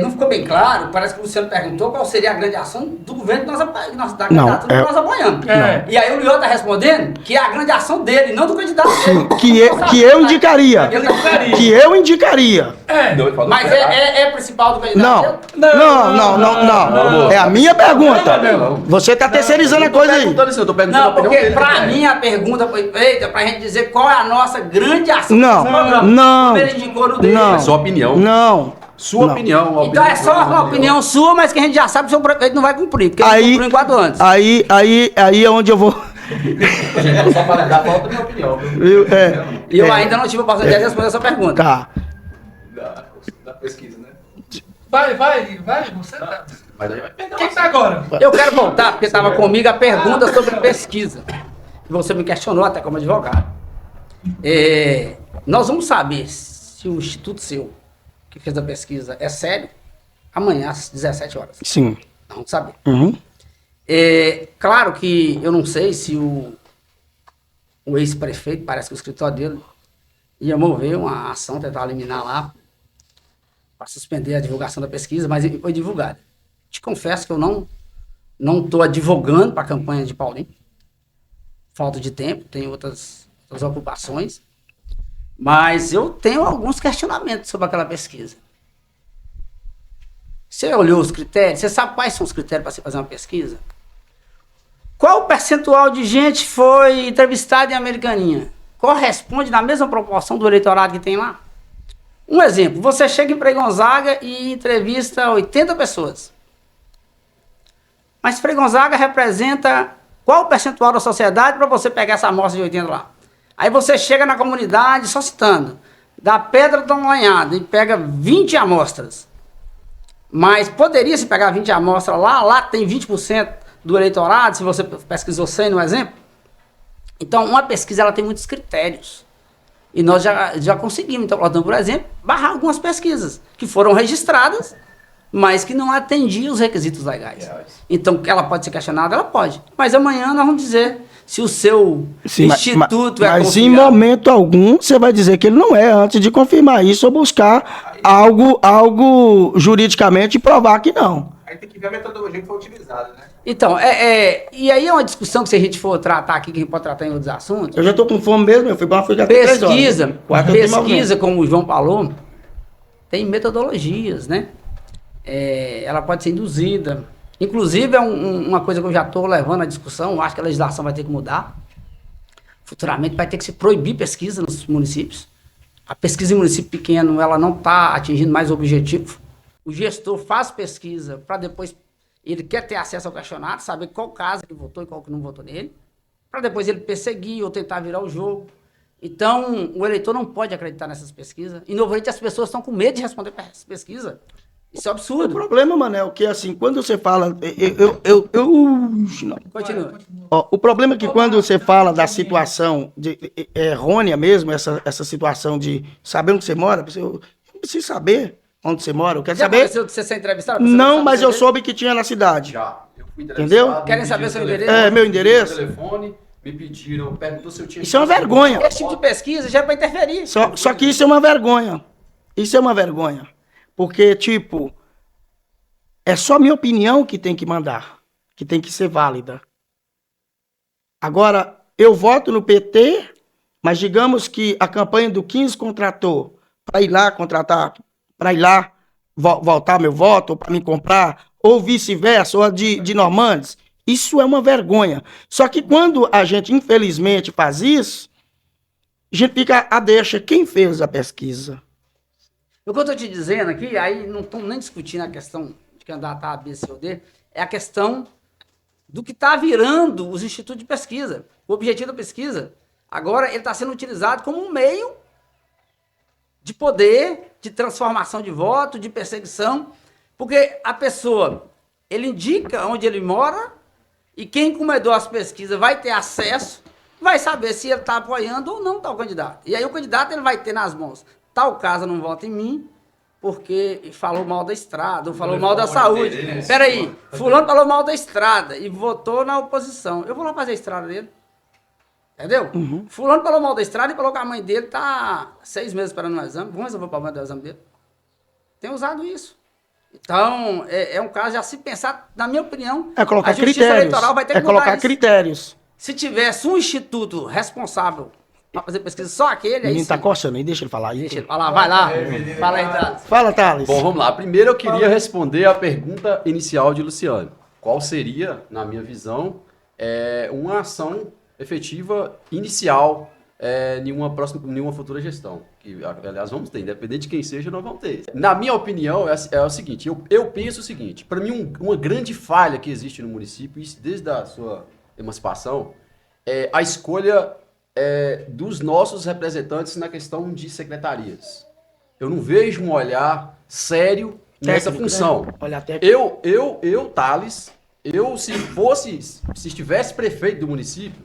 Speaker 3: não ficou bem claro, parece que o Luciano perguntou qual seria a grande ação do governo que nós apoiamos, da
Speaker 5: Não,
Speaker 3: candidatura que nós apoiamos.
Speaker 1: É.
Speaker 3: E aí o Leon tá respondendo que é a grande ação dele, não do candidato dele.
Speaker 5: Que eu indicaria.
Speaker 3: Eu indicaria.
Speaker 5: Que eu indicaria.
Speaker 1: É.
Speaker 3: Mas é principal do candidato
Speaker 5: Não.
Speaker 3: dele?
Speaker 5: Não. É a minha pergunta.
Speaker 2: Não.
Speaker 5: Você tá terceirizando a coisa aí.
Speaker 2: Eu tô perguntando a
Speaker 3: Não,
Speaker 2: opinião
Speaker 3: porque
Speaker 2: dele
Speaker 3: pra
Speaker 2: também.
Speaker 3: mim a pergunta foi feita pra gente dizer qual é a nossa grande ação
Speaker 5: Não,
Speaker 3: desse programa.
Speaker 5: não,
Speaker 3: Como ele indicou no dele.
Speaker 5: não.
Speaker 2: É sua opinião.
Speaker 5: Não.
Speaker 2: Sua
Speaker 5: Não.
Speaker 2: opinião. a
Speaker 3: Então é só uma
Speaker 2: Adriano.
Speaker 3: opinião sua, mas que a gente já sabe que o seu prefeito não vai cumprir, porque ele
Speaker 5: Aí,
Speaker 3: cumpriu em 4 anos.
Speaker 5: aí é onde eu vou.
Speaker 2: Gente, só para dar falta da minha opinião.
Speaker 5: Eu- é,
Speaker 3: E eu ainda não tive a oportunidade de responder essa pergunta.
Speaker 5: tá.
Speaker 4: Da pesquisa, né?
Speaker 1: Vai, você tá.
Speaker 2: Mas aí vai pegar.
Speaker 1: Quem tá agora?
Speaker 3: Eu quero voltar, porque estava comigo a pergunta sobre pesquisa. Que você me questionou até como advogado. Nós vamos saber se o Instituto seu, que fez a pesquisa, é sério, amanhã às 17 horas.
Speaker 5: Sim.
Speaker 3: Nós vamos saber.
Speaker 5: Uhum.
Speaker 3: Claro que eu não sei se o ex-prefeito, parece que o escritório dele ia mover uma ação, tentar eliminar lá, para suspender a divulgação da pesquisa, mas foi divulgada. Te confesso que eu não estou advogando para a campanha de Paulinho. Falta de tempo, tenho outras ocupações. Mas eu tenho alguns questionamentos sobre aquela pesquisa. Você olhou os critérios? Você sabe quais são os critérios para você fazer uma pesquisa? Qual o percentual de gente foi entrevistada em Americaninha? Corresponde na mesma proporção do eleitorado que tem lá? Um exemplo, você chega em Frei Gonzaga e entrevista 80 pessoas. Mas Frei Gonzaga representa qual o percentual da sociedade para você pegar essa amostra de 80 lá? Aí você chega na comunidade, só citando, da Pedra do Lanhada e pega 20 amostras. Mas poderia se pegar 20 amostras lá tem 20% do eleitorado, se você pesquisou 100 no exemplo. Então, uma pesquisa ela tem muitos critérios. E nós já conseguimos, então, por exemplo, barrar algumas pesquisas que foram registradas, mas que não atendiam os requisitos legais. Então, ela pode ser questionada? Ela pode. Mas amanhã nós vamos dizer se o seu instituto é
Speaker 5: mas em
Speaker 3: confiável.
Speaker 5: momento algum você vai dizer que ele não é, antes de confirmar isso ou buscar algo juridicamente e provar que não.
Speaker 4: Aí tem que ver a metodologia que foi utilizada, né?
Speaker 3: Então, e aí é uma discussão que se a gente for tratar aqui, que a gente pode tratar em outros assuntos.
Speaker 5: Eu já tô com fome mesmo, eu fui pra África até 3 horas.
Speaker 3: Pesquisa, como o João falou, tem metodologias, né? Ela pode ser induzida. Inclusive, é uma coisa que eu já estou levando à discussão, acho que a legislação vai ter que mudar. Futuramente vai ter que se proibir pesquisa nos municípios. A pesquisa em município pequeno, ela não está atingindo mais o objetivo. O gestor faz pesquisa para depois, ele quer ter acesso ao questionário, saber qual casa que votou e qual que não votou nele, para depois ele perseguir ou tentar virar o jogo. Então, o eleitor não pode acreditar nessas pesquisas. E, novamente, as pessoas estão com medo de responder para essa pesquisa. Isso é um
Speaker 5: O
Speaker 3: absurdo.
Speaker 5: problema, Manel, que assim, quando você fala. Não.
Speaker 3: Continua.
Speaker 5: Ó, o problema é que quando você fala da situação errônea mesmo, essa situação de saber onde você mora, eu não preciso saber onde você mora, eu quero
Speaker 3: Já
Speaker 5: saber.
Speaker 3: aconteceu de você ser entrevistado?
Speaker 5: Não, mas eu soube que tinha na cidade.
Speaker 2: Já. Eu fui
Speaker 5: Entendeu?
Speaker 2: entrevistado,
Speaker 3: Querem
Speaker 2: me
Speaker 3: saber
Speaker 2: pediram
Speaker 3: seu
Speaker 2: telefone,
Speaker 3: endereço?
Speaker 5: Meu endereço?
Speaker 2: Telefone, me pediram, perguntou se eu tinha.
Speaker 5: Isso é uma vergonha.
Speaker 3: Esse tipo de pesquisa já é para interferir.
Speaker 5: Só que isso é uma vergonha. Isso é uma vergonha. Porque, tipo, é só minha opinião que tem que mandar, que tem que ser válida. Agora, eu voto no PT, mas digamos que a campanha do 15 contratou para ir lá contratar, para ir lá voltar meu voto, ou para me comprar, ou vice-versa, ou a de Normandes. Isso é uma vergonha. Só que quando a gente, infelizmente, faz isso, a gente fica a deixa. Quem fez a pesquisa?
Speaker 3: O que eu estou te dizendo aqui, aí não estamos nem discutindo a questão de candidatar a B, C ou D, é a questão do que está virando os institutos de pesquisa. O objetivo da pesquisa, agora, ele está sendo utilizado como um meio de poder, de transformação de voto, de perseguição, porque a pessoa, ele indica onde ele mora, e quem encomendou as pesquisas vai ter acesso, vai saber se ele está apoiando ou não tal candidato. E aí o candidato ele vai ter nas mãos, tal casa não vota em mim, porque falou mal da estrada, ou falou mal da saúde. Peraí, fulano falou mal da estrada e votou na oposição. Eu vou lá fazer a estrada dele. Entendeu?
Speaker 5: Uhum.
Speaker 3: Fulano falou mal da estrada e falou que a mãe dele tá 6 meses esperando o exame. Vamos resolver o problema do exame dele. Tem usado isso. Então, é um caso de se pensar, na minha opinião,
Speaker 5: É colocar
Speaker 3: a Justiça
Speaker 5: critérios.
Speaker 3: Eleitoral vai ter que
Speaker 5: É
Speaker 3: mudar
Speaker 5: colocar
Speaker 3: isso.
Speaker 5: critérios.
Speaker 3: Se tivesse um instituto responsável para fazer pesquisa, só aquele,
Speaker 5: O
Speaker 3: aí
Speaker 5: menino
Speaker 3: sim.
Speaker 5: tá coçando aí, deixa ele falar aí.
Speaker 3: Deixa ele falar, vai lá. Fala aí, Thales.
Speaker 5: Fala, Thales.
Speaker 2: Bom, vamos lá. Primeiro eu queria responder a pergunta inicial de Luciano. Qual seria, na minha visão, uma ação efetiva inicial em uma futura gestão? Que, aliás, vamos ter, independente de quem seja, nós vamos ter. Na minha opinião, é o seguinte, eu penso o seguinte, para mim uma grande falha que existe no município, isso desde a sua emancipação, é a escolha dos nossos representantes na questão de secretarias. Eu não vejo um olhar sério nessa
Speaker 5: Técnico,
Speaker 2: função.
Speaker 5: né? Olhar técnico.
Speaker 2: Eu, Thales, se estivesse prefeito do município,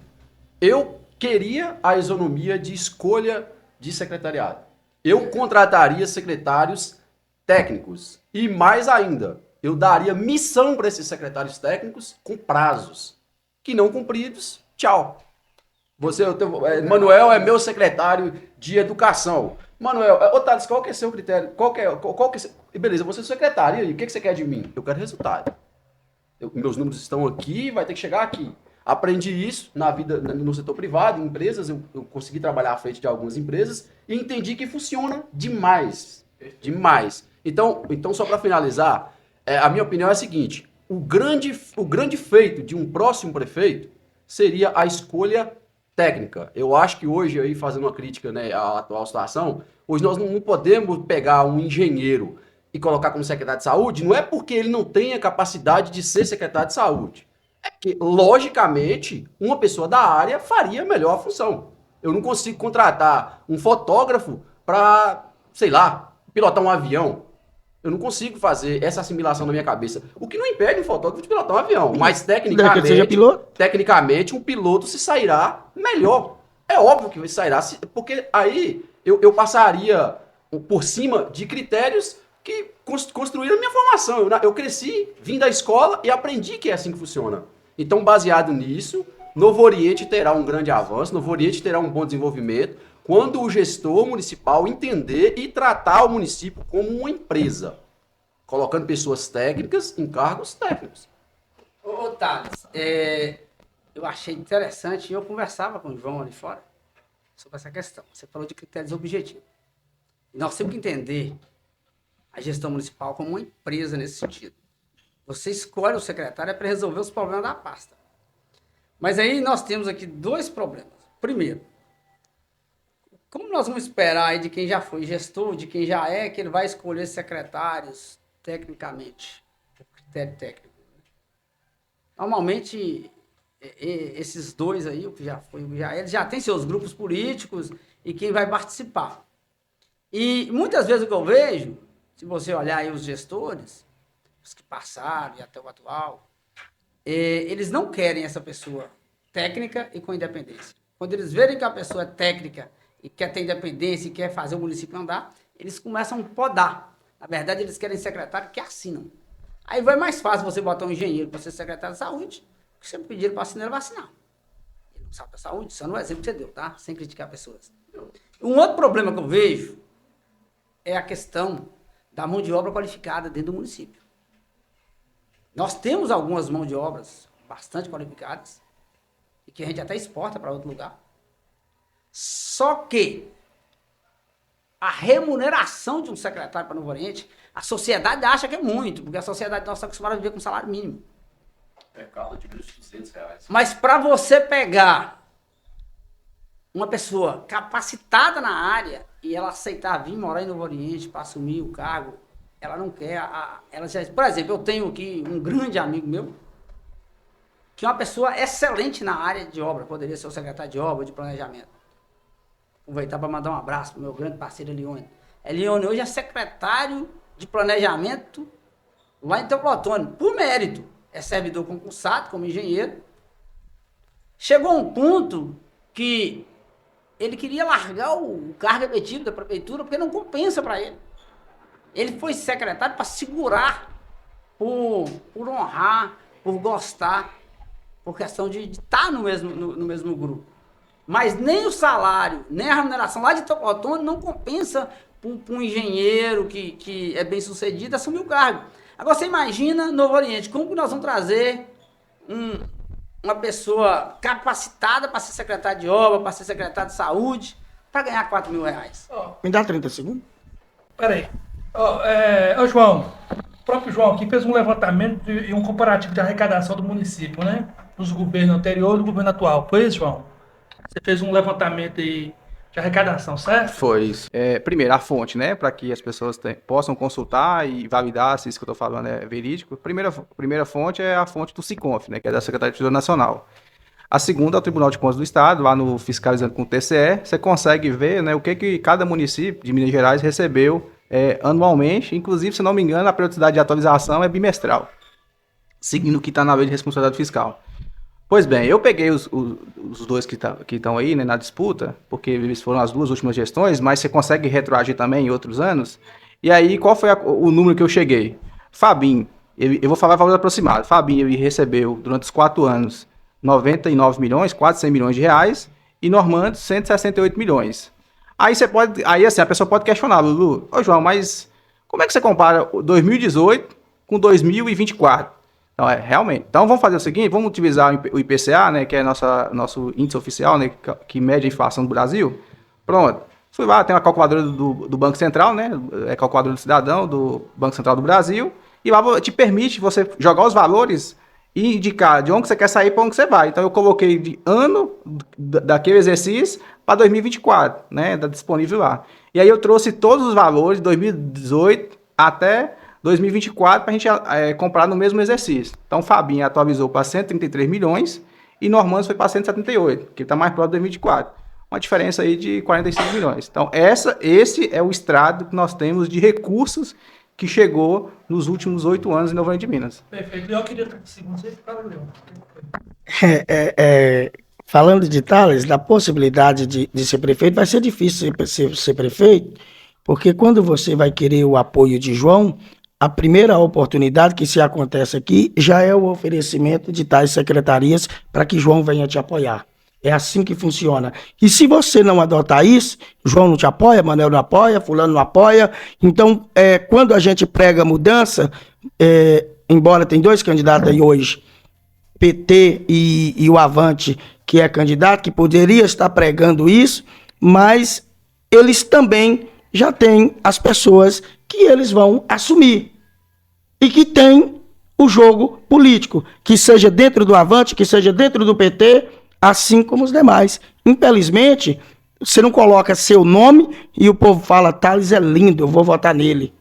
Speaker 2: eu queria a isonomia de escolha de secretariado. Eu contrataria secretários técnicos. E mais ainda, eu daria missão para esses secretários técnicos com prazos. Que não cumpridos, tchau. Manuel é meu secretário de educação. Manuel, Thales, qual que é seu critério? Beleza, você é secretário, e o que você quer de mim? Eu quero resultado. Meus números estão aqui, vai ter que chegar aqui. Aprendi isso na vida, no setor privado, em empresas, eu consegui trabalhar à frente de algumas empresas e entendi que funciona demais. Demais. Então só para finalizar, a minha opinião é a seguinte, o grande feito de um próximo prefeito seria a escolha técnica. Eu acho que hoje, aí fazendo uma crítica, né, à atual situação, hoje nós não podemos pegar um engenheiro e colocar como secretário de saúde, não é porque ele não tenha capacidade de ser secretário de saúde. É que, logicamente, uma pessoa da área faria melhor a função. Eu não consigo contratar um fotógrafo para, sei lá, pilotar um avião. Eu não consigo fazer essa assimilação na minha cabeça. O que não impede um fotógrafo de pilotar um avião. Mas, tecnicamente, um piloto se sairá melhor. É óbvio que ele sairá, porque aí eu passaria por cima de critérios que construíram a minha formação. Eu cresci, vim da escola e aprendi que é assim que funciona. Então, baseado nisso, Novo Oriente terá um grande avanço, Novo Oriente terá um bom desenvolvimento, quando o gestor municipal entender e tratar o município como uma empresa, colocando pessoas técnicas em cargos técnicos.
Speaker 3: Ô, Thales, eu achei interessante, e eu conversava com o João ali fora sobre essa questão. Você falou de critérios objetivos. E nós temos que entender a gestão municipal como uma empresa nesse sentido. Você escolhe o secretário para resolver os problemas da pasta. Mas aí nós temos aqui 2 problemas. Primeiro, como nós vamos esperar aí de quem já foi gestor, de quem já que ele vai escolher secretários tecnicamente, por critério técnico? Normalmente, esses 2 aí, o que já foi, eles já têm seus grupos políticos e quem vai participar. E muitas vezes o que eu vejo, se você olhar aí os gestores, os que passaram e até o atual, eles não querem essa pessoa técnica e com independência. Quando eles verem que a pessoa é técnica e quer ter independência e quer fazer o município andar, eles começam a podar. Na verdade, eles querem secretário que assinam. Aí vai mais fácil você botar um engenheiro para ser secretário de saúde, que você pedir ele para assinar, ele vai assinar. Ele não sabe da saúde, só no exemplo que você deu, tá? Sem criticar pessoas. Um outro problema que eu vejo é a questão da mão de obra qualificada dentro do município. Nós temos algumas mãos de obras bastante qualificadas, e que a gente até exporta para outro lugar. Só que a remuneração de um secretário para Novo Oriente, a sociedade acha que é muito, porque a sociedade nossa está acostumada a viver com salário mínimo.
Speaker 2: Mercado de R$200.
Speaker 3: Mas para você pegar uma pessoa capacitada na área e ela aceitar vir morar em Novo Oriente para assumir o cargo, ela não quer. Ela já, por exemplo, eu tenho aqui um grande amigo meu, que é uma pessoa excelente na área de obra, poderia ser o secretário de obra, de planejamento. Aproveitar para mandar um abraço para o meu grande parceiro Elione. Elione hoje é secretário de planejamento lá em Teoflotone, por mérito. É servidor concursado como engenheiro. Chegou a um ponto que ele queria largar o cargo efetivo da prefeitura porque não compensa para ele. Ele foi secretário para segurar, por honrar, por gostar, por questão de estar no mesmo grupo. Mas nem o salário, nem a remuneração lá de Teoflotone não compensa para um engenheiro que é bem sucedido assumir o cargo. Agora você imagina Novo Oriente, como que nós vamos trazer uma pessoa capacitada para ser secretário de obra, para ser secretário de saúde, para ganhar R$4.000?
Speaker 5: Me dá 30 segundos.
Speaker 1: Peraí. João, o próprio João aqui fez um levantamento e um comparativo de arrecadação do município, né? Dos governos anteriores e do governo atual. Foi isso, João? Você fez um levantamento aí de arrecadação, certo?
Speaker 4: Foi isso. Primeiro, a fonte, né? Para que as pessoas possam consultar e validar se isso que eu estou falando é verídico. Primeira fonte é a fonte do SICONF, né? Que é da Secretaria de Tesouro Nacional. A segunda é o Tribunal de Contas do Estado, lá no Fiscalizando com o TCE. Você consegue ver, né, o que cada município de Minas Gerais recebeu anualmente. Inclusive, se não me engano, a periodicidade de atualização é bimestral, seguindo o que está na lei de responsabilidade fiscal. Pois bem, eu peguei os dois que estão aí, né, na disputa, porque eles foram as duas últimas gestões, mas você consegue retroagir também em outros anos. E aí, qual foi o número que eu cheguei? Fabinho, eu vou falar valor aproximado. Fabinho, ele recebeu, durante os 4 anos, 99 milhões, quase 100 milhões de reais, e Normando, 168 milhões. Aí assim, a pessoa pode questionar, Lulu, ô João, mas como é que você compara 2018 com 2024? Então, realmente. Então, vamos fazer o seguinte, vamos utilizar o IPCA, né, que é nosso índice oficial, né, que mede a inflação do Brasil. Pronto. Fui lá, tem uma calculadora do Banco Central, né, é calculadora do cidadão, do Banco Central do Brasil, e lá te permite você jogar os valores e indicar de onde você quer sair para onde você vai. Então, eu coloquei de ano daquele exercício para 2024, né, tá disponível lá. E aí eu trouxe todos os valores de 2018 até 2024 para a gente comprar no mesmo exercício. Então, Fabinho atualizou para 133 milhões e Normandos foi para 178, que está mais próximo de 2024. Uma diferença aí de 45 milhões. Então, esse é o estrado que nós temos de recursos que chegou nos últimos 8 anos em Novo Oriente de Minas.
Speaker 1: Perfeito. Eu queria 30 segundos aí, fala, Leão.
Speaker 5: Falando de Tales, da possibilidade de ser prefeito, vai ser difícil ser prefeito, porque quando você vai querer o apoio de João, a primeira oportunidade que se acontece aqui já é o oferecimento de tais secretarias para que João venha te apoiar. É assim que funciona. E se você não adotar isso, João não te apoia, Manuel não apoia, fulano não apoia. Então, quando a gente prega mudança, embora tem 2 candidatos aí hoje, PT e o Avante, que é candidato, que poderia estar pregando isso, mas eles também já têm as pessoas que eles vão assumir. E que tem o jogo político, que seja dentro do Avante, que seja dentro do PT, assim como os demais. Infelizmente, você não coloca seu nome e o povo fala, Tales é lindo, eu vou votar nele.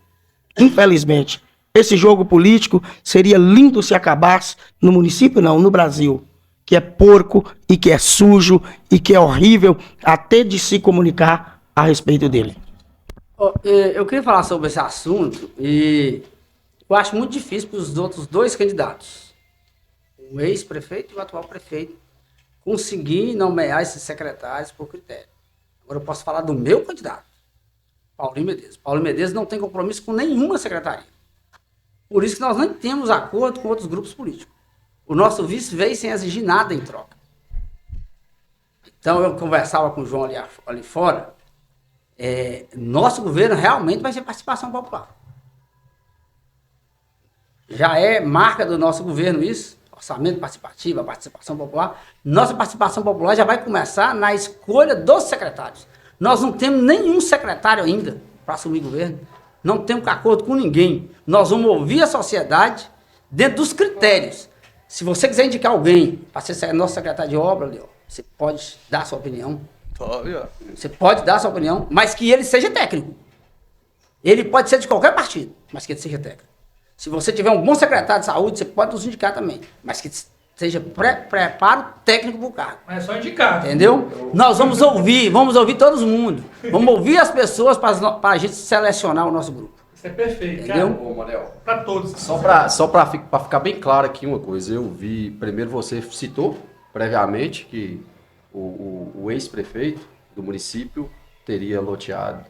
Speaker 5: Infelizmente. Esse jogo político seria lindo se acabasse no município, não, no Brasil, que é porco e que é sujo e que é horrível até de se comunicar a respeito dele.
Speaker 3: Eu queria falar sobre esse assunto e eu acho muito difícil para os outros 2 candidatos, o ex-prefeito e o atual prefeito, conseguir nomear esses secretários por critério. Agora eu posso falar do meu candidato, Paulinho Medeiros. Paulinho Medeiros não tem compromisso com nenhuma secretaria. Por isso que nós não temos acordo com outros grupos políticos. O nosso vice veio sem exigir nada em troca. Então eu conversava com o João ali fora, nosso governo realmente vai ser participação popular. Já é marca do nosso governo isso. orçamento participativo, a participação popular. Nossa participação popular já vai começar na escolha dos secretários. Nós não temos nenhum secretário ainda para assumir governo. Não temos acordo com ninguém. Nós vamos ouvir a sociedade dentro dos critérios. Se você quiser indicar alguém para ser nosso secretário de obra, Leo, você pode dar sua opinião. Você pode dar sua opinião, mas que ele seja técnico. Ele pode ser de qualquer partido, mas que ele seja técnico. Se você tiver um bom secretário de saúde, você pode nos indicar também, mas que seja preparo técnico para o cargo.
Speaker 1: Mas é só indicar.
Speaker 3: Entendeu? Nós vamos ouvir todo mundo. Vamos ouvir as pessoas para a gente selecionar o nosso grupo.
Speaker 1: Isso é perfeito,
Speaker 3: Entendeu?
Speaker 1: cara.
Speaker 2: Ô, Manel,
Speaker 1: Para todos.
Speaker 2: só para ficar bem claro aqui uma coisa, eu vi, primeiro você citou previamente que o ex-prefeito do município teria loteado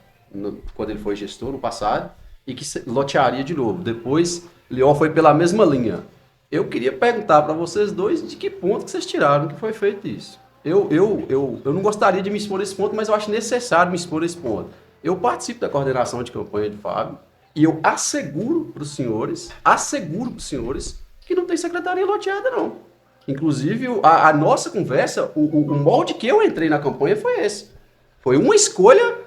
Speaker 2: quando ele foi gestor no passado e que lotearia de novo. Depois, Leó foi pela mesma linha. Eu queria perguntar para vocês dois de que ponto que vocês tiraram que foi feito isso. Eu não gostaria de me expor nesse ponto, mas eu acho necessário me expor nesse ponto. Eu participo da coordenação de campanha de Fábio e eu asseguro para os senhores que não tem secretaria loteada, não. Inclusive, a nossa conversa, o molde que eu entrei na campanha foi esse. Foi uma escolha.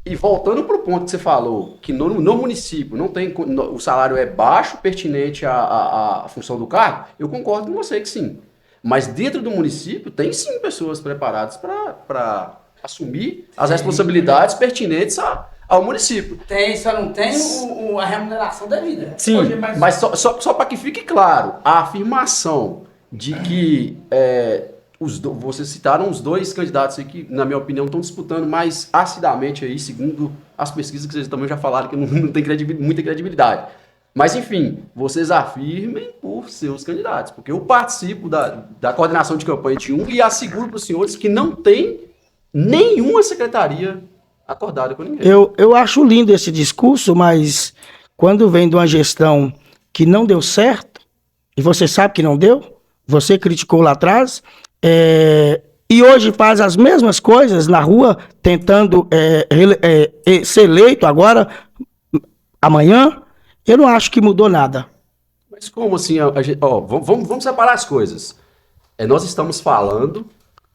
Speaker 2: E voltando para o ponto que você falou, que no município não tem, o salário é baixo, pertinente à função do cargo, eu concordo com você que sim. Mas dentro do município tem sim pessoas preparadas para assumir as responsabilidades pertinentes ao município.
Speaker 3: Tem, só não tem a remuneração devida.
Speaker 2: Sim, mas só para que fique claro, a afirmação de que vocês citaram os dois candidatos aí que, na minha opinião, estão disputando mais acidamente aí, segundo as pesquisas que vocês também já falaram, que não tem muita credibilidade. Mas, enfim, vocês afirmem por seus candidatos, porque eu participo da coordenação de campanha de um e asseguro para os senhores que não tem nenhuma secretaria acordada com ninguém.
Speaker 5: Eu acho lindo esse discurso, mas quando vem de uma gestão que não deu certo, e você sabe que não deu, você criticou lá atrás, e hoje faz as mesmas coisas na rua, tentando ser eleito agora, amanhã, eu não acho que mudou nada.
Speaker 2: Mas como assim? Vamos separar as coisas. Nós estamos falando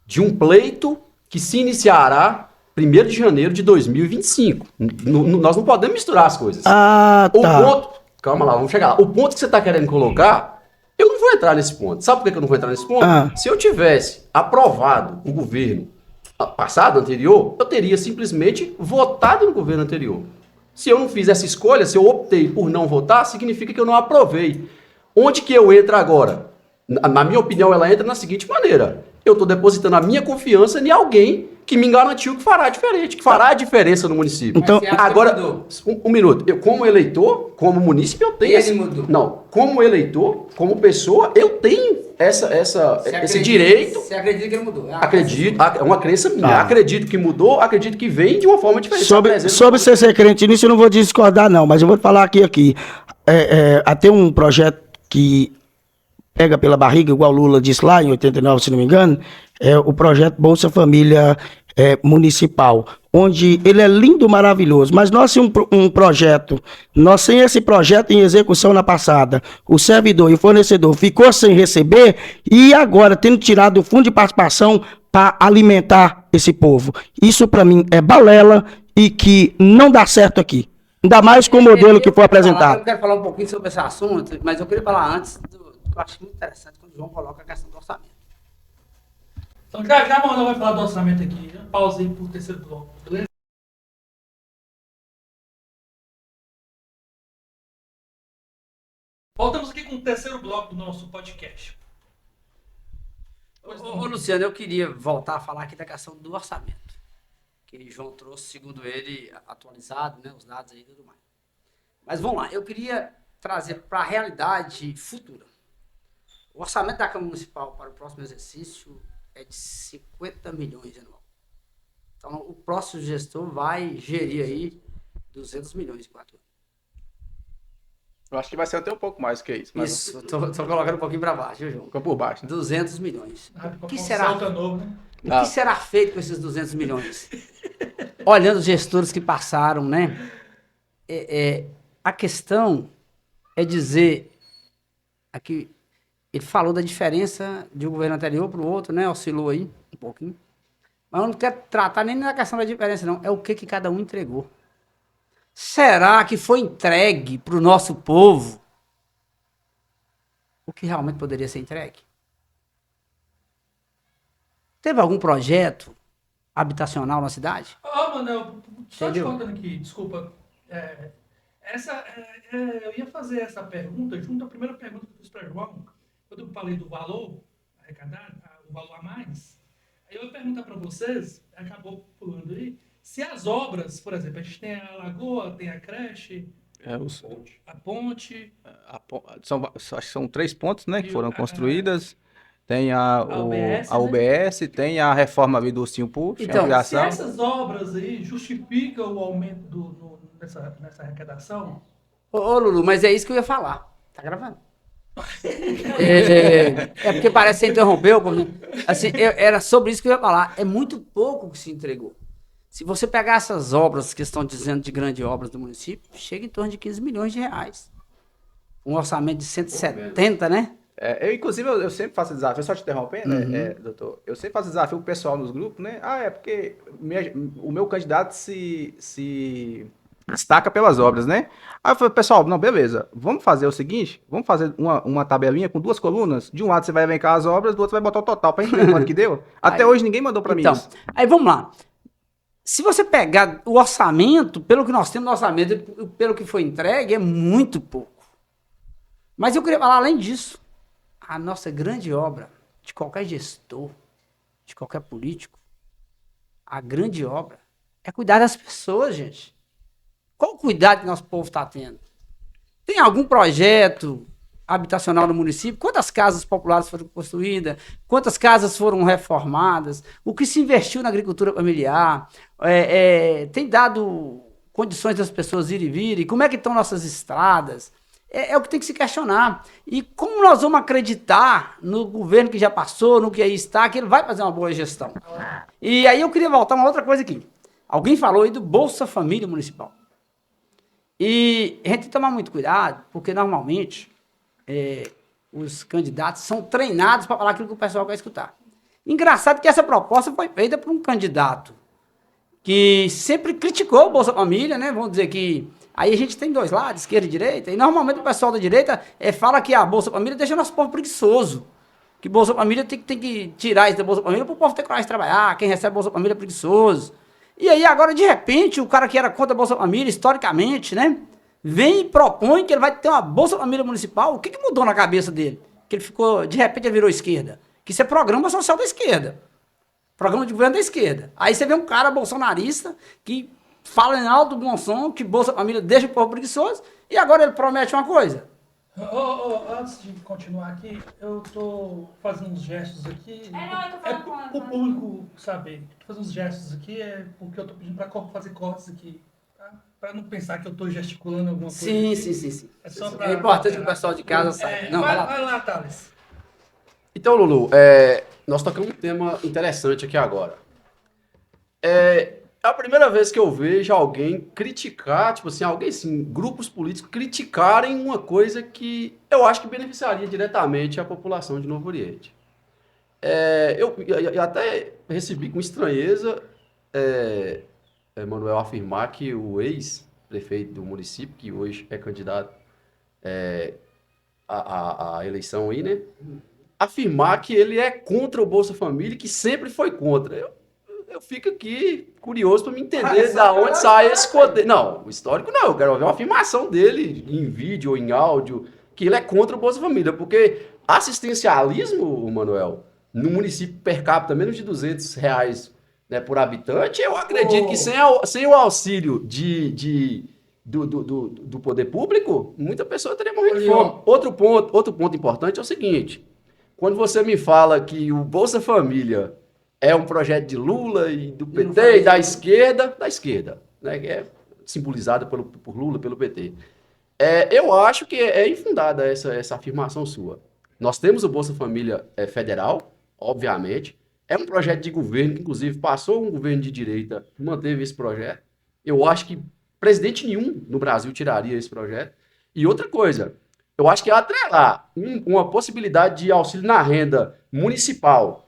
Speaker 2: de um pleito que se iniciará 1º de janeiro de 2025. Nós não podemos misturar as coisas.
Speaker 5: Ah, tá.
Speaker 2: Calma lá, vamos chegar lá. O ponto que você está querendo colocar, eu não vou entrar nesse ponto. Sabe por que eu não vou entrar nesse ponto? Se eu tivesse aprovado o governo passado, anterior, eu teria simplesmente votado no governo anterior. Se eu não fiz essa escolha, se eu optei por não votar, significa que eu não aprovei. Onde que eu entro agora? Na minha opinião, ela entra na seguinte maneira. Eu estou depositando a minha confiança em alguém que me garantiu que fará diferente, que fará a diferença no município.
Speaker 5: Então,
Speaker 2: agora, um minuto. Eu, como eleitor, como munícipe, eu tenho Não, como eleitor, como pessoa, eu tenho esse direito.
Speaker 3: Você acredita que ele mudou?
Speaker 2: Acredito, é uma crença minha. Acredito que mudou, acredito que vem de uma forma diferente.
Speaker 5: Sobre você ser crente nisso, eu não vou discordar, não, mas eu vou falar aqui. Até um projeto que pega pela barriga, igual o Lula disse lá em 89, se não me engano, é o projeto Bolsa Família Municipal, onde ele é lindo, maravilhoso, mas nós temos um projeto, nós sem esse projeto em execução na passada, o servidor e o fornecedor ficou sem receber e agora tendo tirado o fundo de participação para alimentar esse povo. Isso para mim é balela e que não dá certo aqui. Ainda mais com o modelo que foi apresentado.
Speaker 3: Eu quero falar um pouquinho sobre esse assunto, mas eu queria falar antes eu acho muito interessante quando o João coloca a questão do orçamento.
Speaker 1: Então já o Manuel vai falar do orçamento aqui. Já pausei pro terceiro bloco, beleza? Voltamos aqui com o terceiro bloco do nosso podcast.
Speaker 3: Ô, Luciano, eu queria voltar a falar aqui da questão do orçamento. Que João trouxe, segundo ele, atualizado, né, os dados aí e tudo mais. Mas vamos lá, eu queria trazer para a realidade futura. O orçamento da Câmara Municipal para o próximo exercício é de 50 milhões anual. Então, o próximo gestor vai gerir aí 200 milhões em 4 anos.
Speaker 4: Eu acho que vai ser até um pouco mais que isso. Mas
Speaker 3: Isso, estou colocando um pouquinho para baixo, viu, João?
Speaker 4: ficou por baixo. Né?
Speaker 3: 200 milhões. O que
Speaker 1: Um
Speaker 3: será?
Speaker 1: salto novo, né?
Speaker 3: O que será feito com esses 200 milhões? Olhando os gestores que passaram, né? A questão é dizer aqui, ele falou da diferença de um governo anterior para o outro, né? Oscilou aí um pouquinho. Mas eu não quero tratar nem da questão da diferença, não. É o que cada um entregou. Será que foi entregue para o nosso povo o que realmente poderia ser entregue? Teve algum projeto habitacional na cidade?
Speaker 1: Manel, só te
Speaker 3: Entendeu?
Speaker 1: contando aqui, desculpa. Eu ia fazer essa pergunta junto à primeira pergunta que eu fiz para João, quando eu falei do valor arrecadado, o valor a mais. Aí eu ia perguntar para vocês, acabou pulando aí, se as obras, por exemplo, a gente tem a lagoa, tem a creche, a ponte,
Speaker 4: Acho que são 3 pontos, né, que
Speaker 1: E
Speaker 4: foram
Speaker 1: o-
Speaker 4: construídas. Tem
Speaker 1: UBS,
Speaker 4: a UBS, tem a reforma ali do Ursinho Puff,
Speaker 3: Então,
Speaker 4: ampliação.
Speaker 1: se essas obras aí justificam o aumento nessa arrecadação,
Speaker 3: Ô, Lulu, mas é isso que eu ia falar. Tá gravando? É porque parece que você interrompeu. Assim, era sobre isso que eu ia falar. É muito pouco que se entregou. Se você pegar essas obras que estão dizendo de grandes obras do município, chega em torno de 15 milhões de reais. Um orçamento de 170, né?
Speaker 4: Inclusive, eu sempre faço desafio, só te interrompendo, doutor, eu sempre faço desafio pro pessoal nos grupos, né? É porque o meu candidato se destaca pelas obras, né? Aí eu falei, pessoal, não, beleza, vamos fazer o seguinte, vamos fazer uma tabelinha com 2 colunas, de um lado você vai elencar as obras, do outro vai botar o total, pra gente ver quanto que deu. Até hoje ninguém mandou pra mim
Speaker 3: Então,
Speaker 4: isso.
Speaker 3: aí vamos lá. Se você pegar o orçamento, pelo que nós temos no orçamento, e pelo que foi entregue, é muito pouco. Mas eu queria falar além disso. A nossa grande obra, de qualquer gestor, de qualquer político, a grande obra é cuidar das pessoas, gente. Qual o cuidado que nosso povo está tendo? Tem algum projeto habitacional no município? Quantas casas populares foram construídas? Quantas casas foram reformadas? O que se investiu na agricultura familiar? Tem dado condições das pessoas ir e virem? Como é que estão nossas estradas? É o que tem que se questionar. E como nós vamos acreditar no governo que já passou, no que aí está, que ele vai fazer uma boa gestão? E aí eu queria voltar a uma outra coisa aqui. Alguém falou aí do Bolsa Família Municipal. E a gente tem que tomar muito cuidado, porque normalmente os candidatos são treinados para falar aquilo que o pessoal quer escutar. Engraçado que essa proposta foi feita por um candidato que sempre criticou o Bolsa Família, né? Vamos dizer que aí a gente tem 2 lados, esquerda e direita, e normalmente o pessoal da direita fala que a Bolsa Família deixa nosso povo preguiçoso. Que Bolsa Família tem que tirar isso da Bolsa Família para o povo ter coragem de trabalhar, quem recebe Bolsa Família é preguiçoso. E aí agora, de repente, o cara que era contra a Bolsa Família, historicamente, né? Vem e propõe que ele vai ter uma Bolsa Família Municipal. O que mudou na cabeça dele? Que ele ficou, de repente, ele virou esquerda. Que isso é programa social da esquerda. Programa de governo da esquerda. Aí você vê um cara bolsonarista que fala em alto bom som que Bolsa Família deixa o povo preguiçoso e agora ele promete uma coisa.
Speaker 1: Antes de continuar aqui, eu tô fazendo uns gestos aqui.
Speaker 6: Eu tô falando
Speaker 1: pro público saber. Tô fazendo uns gestos aqui, porque eu tô pedindo pra fazer cortes aqui. Tá? Pra não pensar que eu tô gesticulando alguma coisa.
Speaker 3: Sim.
Speaker 1: É só pra.
Speaker 3: É importante que o pessoal de casa saiba. Não, vai lá.
Speaker 1: Vai lá, Thales.
Speaker 2: Então, Lulu, nós tocamos um tema interessante aqui agora. É a primeira vez que eu vejo alguém criticar, tipo assim, grupos políticos criticarem uma coisa que eu acho que beneficiaria diretamente a população de Novo Oriente. Eu até recebi com estranheza Manuel afirmar que o ex-prefeito do município, que hoje é candidato à eleição aí, né? Afirmar que ele é contra o Bolsa Família, que sempre foi contra. Eu fico aqui curioso para me entender da onde sai esse poder. Não, o histórico não, eu quero ver uma afirmação dele em vídeo ou em áudio, que ele é contra o Bolsa Família, porque assistencialismo, Manuel, no município per capita, menos de R$200, né, por habitante, eu acredito que sem o auxílio do poder público, muita pessoa teria morrido de fome. Outro ponto importante é o seguinte, quando você me fala que o Bolsa Família é um projeto de Lula e do PT e da esquerda, né, que é simbolizada por Lula, pelo PT. Eu acho que é infundada essa afirmação sua. Nós temos o Bolsa Família federal, obviamente, é um projeto de governo, que inclusive passou um governo de direita que manteve esse projeto. Eu acho que presidente nenhum no Brasil tiraria esse projeto. E outra coisa, Eu acho que atrelar uma possibilidade de auxílio na renda municipal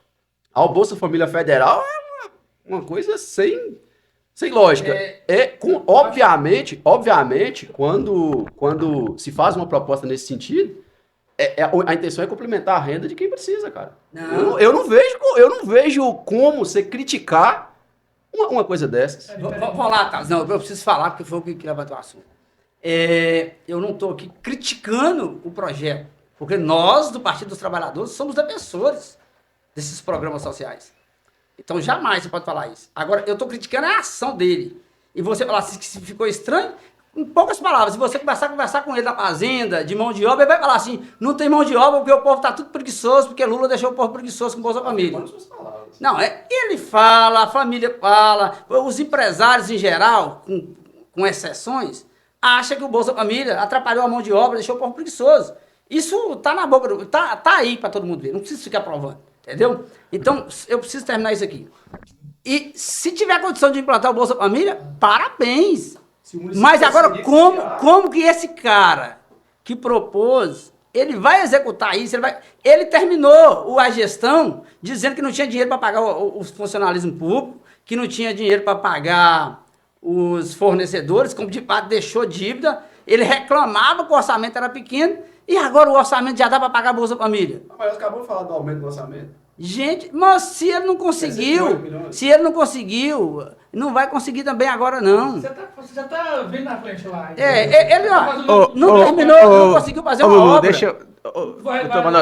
Speaker 2: ao Bolsa Família Federal é uma coisa sem lógica. Obviamente, quando se faz uma proposta nesse sentido, a intenção é complementar a renda de quem precisa, cara.
Speaker 3: Não.
Speaker 2: Eu não vejo como você criticar uma coisa dessas.
Speaker 3: Vamos lá, Thales. Não, eu preciso falar, porque foi o que levantou o assunto. Eu não estou aqui criticando o projeto, porque nós, do Partido dos Trabalhadores, somos defensores desses programas sociais. Então, jamais você pode falar isso. Agora, eu estou criticando a ação dele. E você falar assim, que se ficou estranho, em poucas palavras, se você conversar com ele da fazenda, de mão de obra, ele vai falar assim, não tem mão de obra porque o povo está tudo preguiçoso, porque Lula deixou o povo preguiçoso com Bolsa Família. Não, ele fala, a família fala, os empresários em geral, com exceções, acham que o Bolsa Família atrapalhou a mão de obra, deixou o povo preguiçoso. Isso tá na boca, tá aí para todo mundo ver, não precisa ficar provando, entendeu? Então, eu preciso terminar isso aqui. E se tiver condição de implantar o Bolsa Família, parabéns. Mas agora, como que esse cara que propôs, ele vai executar isso? Ele terminou a gestão dizendo que não tinha dinheiro para pagar o funcionalismo público, que não tinha dinheiro para pagar os fornecedores, como de fato deixou dívida. Ele reclamava que o orçamento era pequeno e agora o orçamento já dá para pagar a Bolsa Família.
Speaker 2: Mas acabou de falar do aumento do orçamento.
Speaker 3: Gente, mas se ele não conseguiu, não vai conseguir também agora, não.
Speaker 1: Você já tá vendo na frente lá.
Speaker 3: Ele não terminou, não conseguiu fazer uma obra.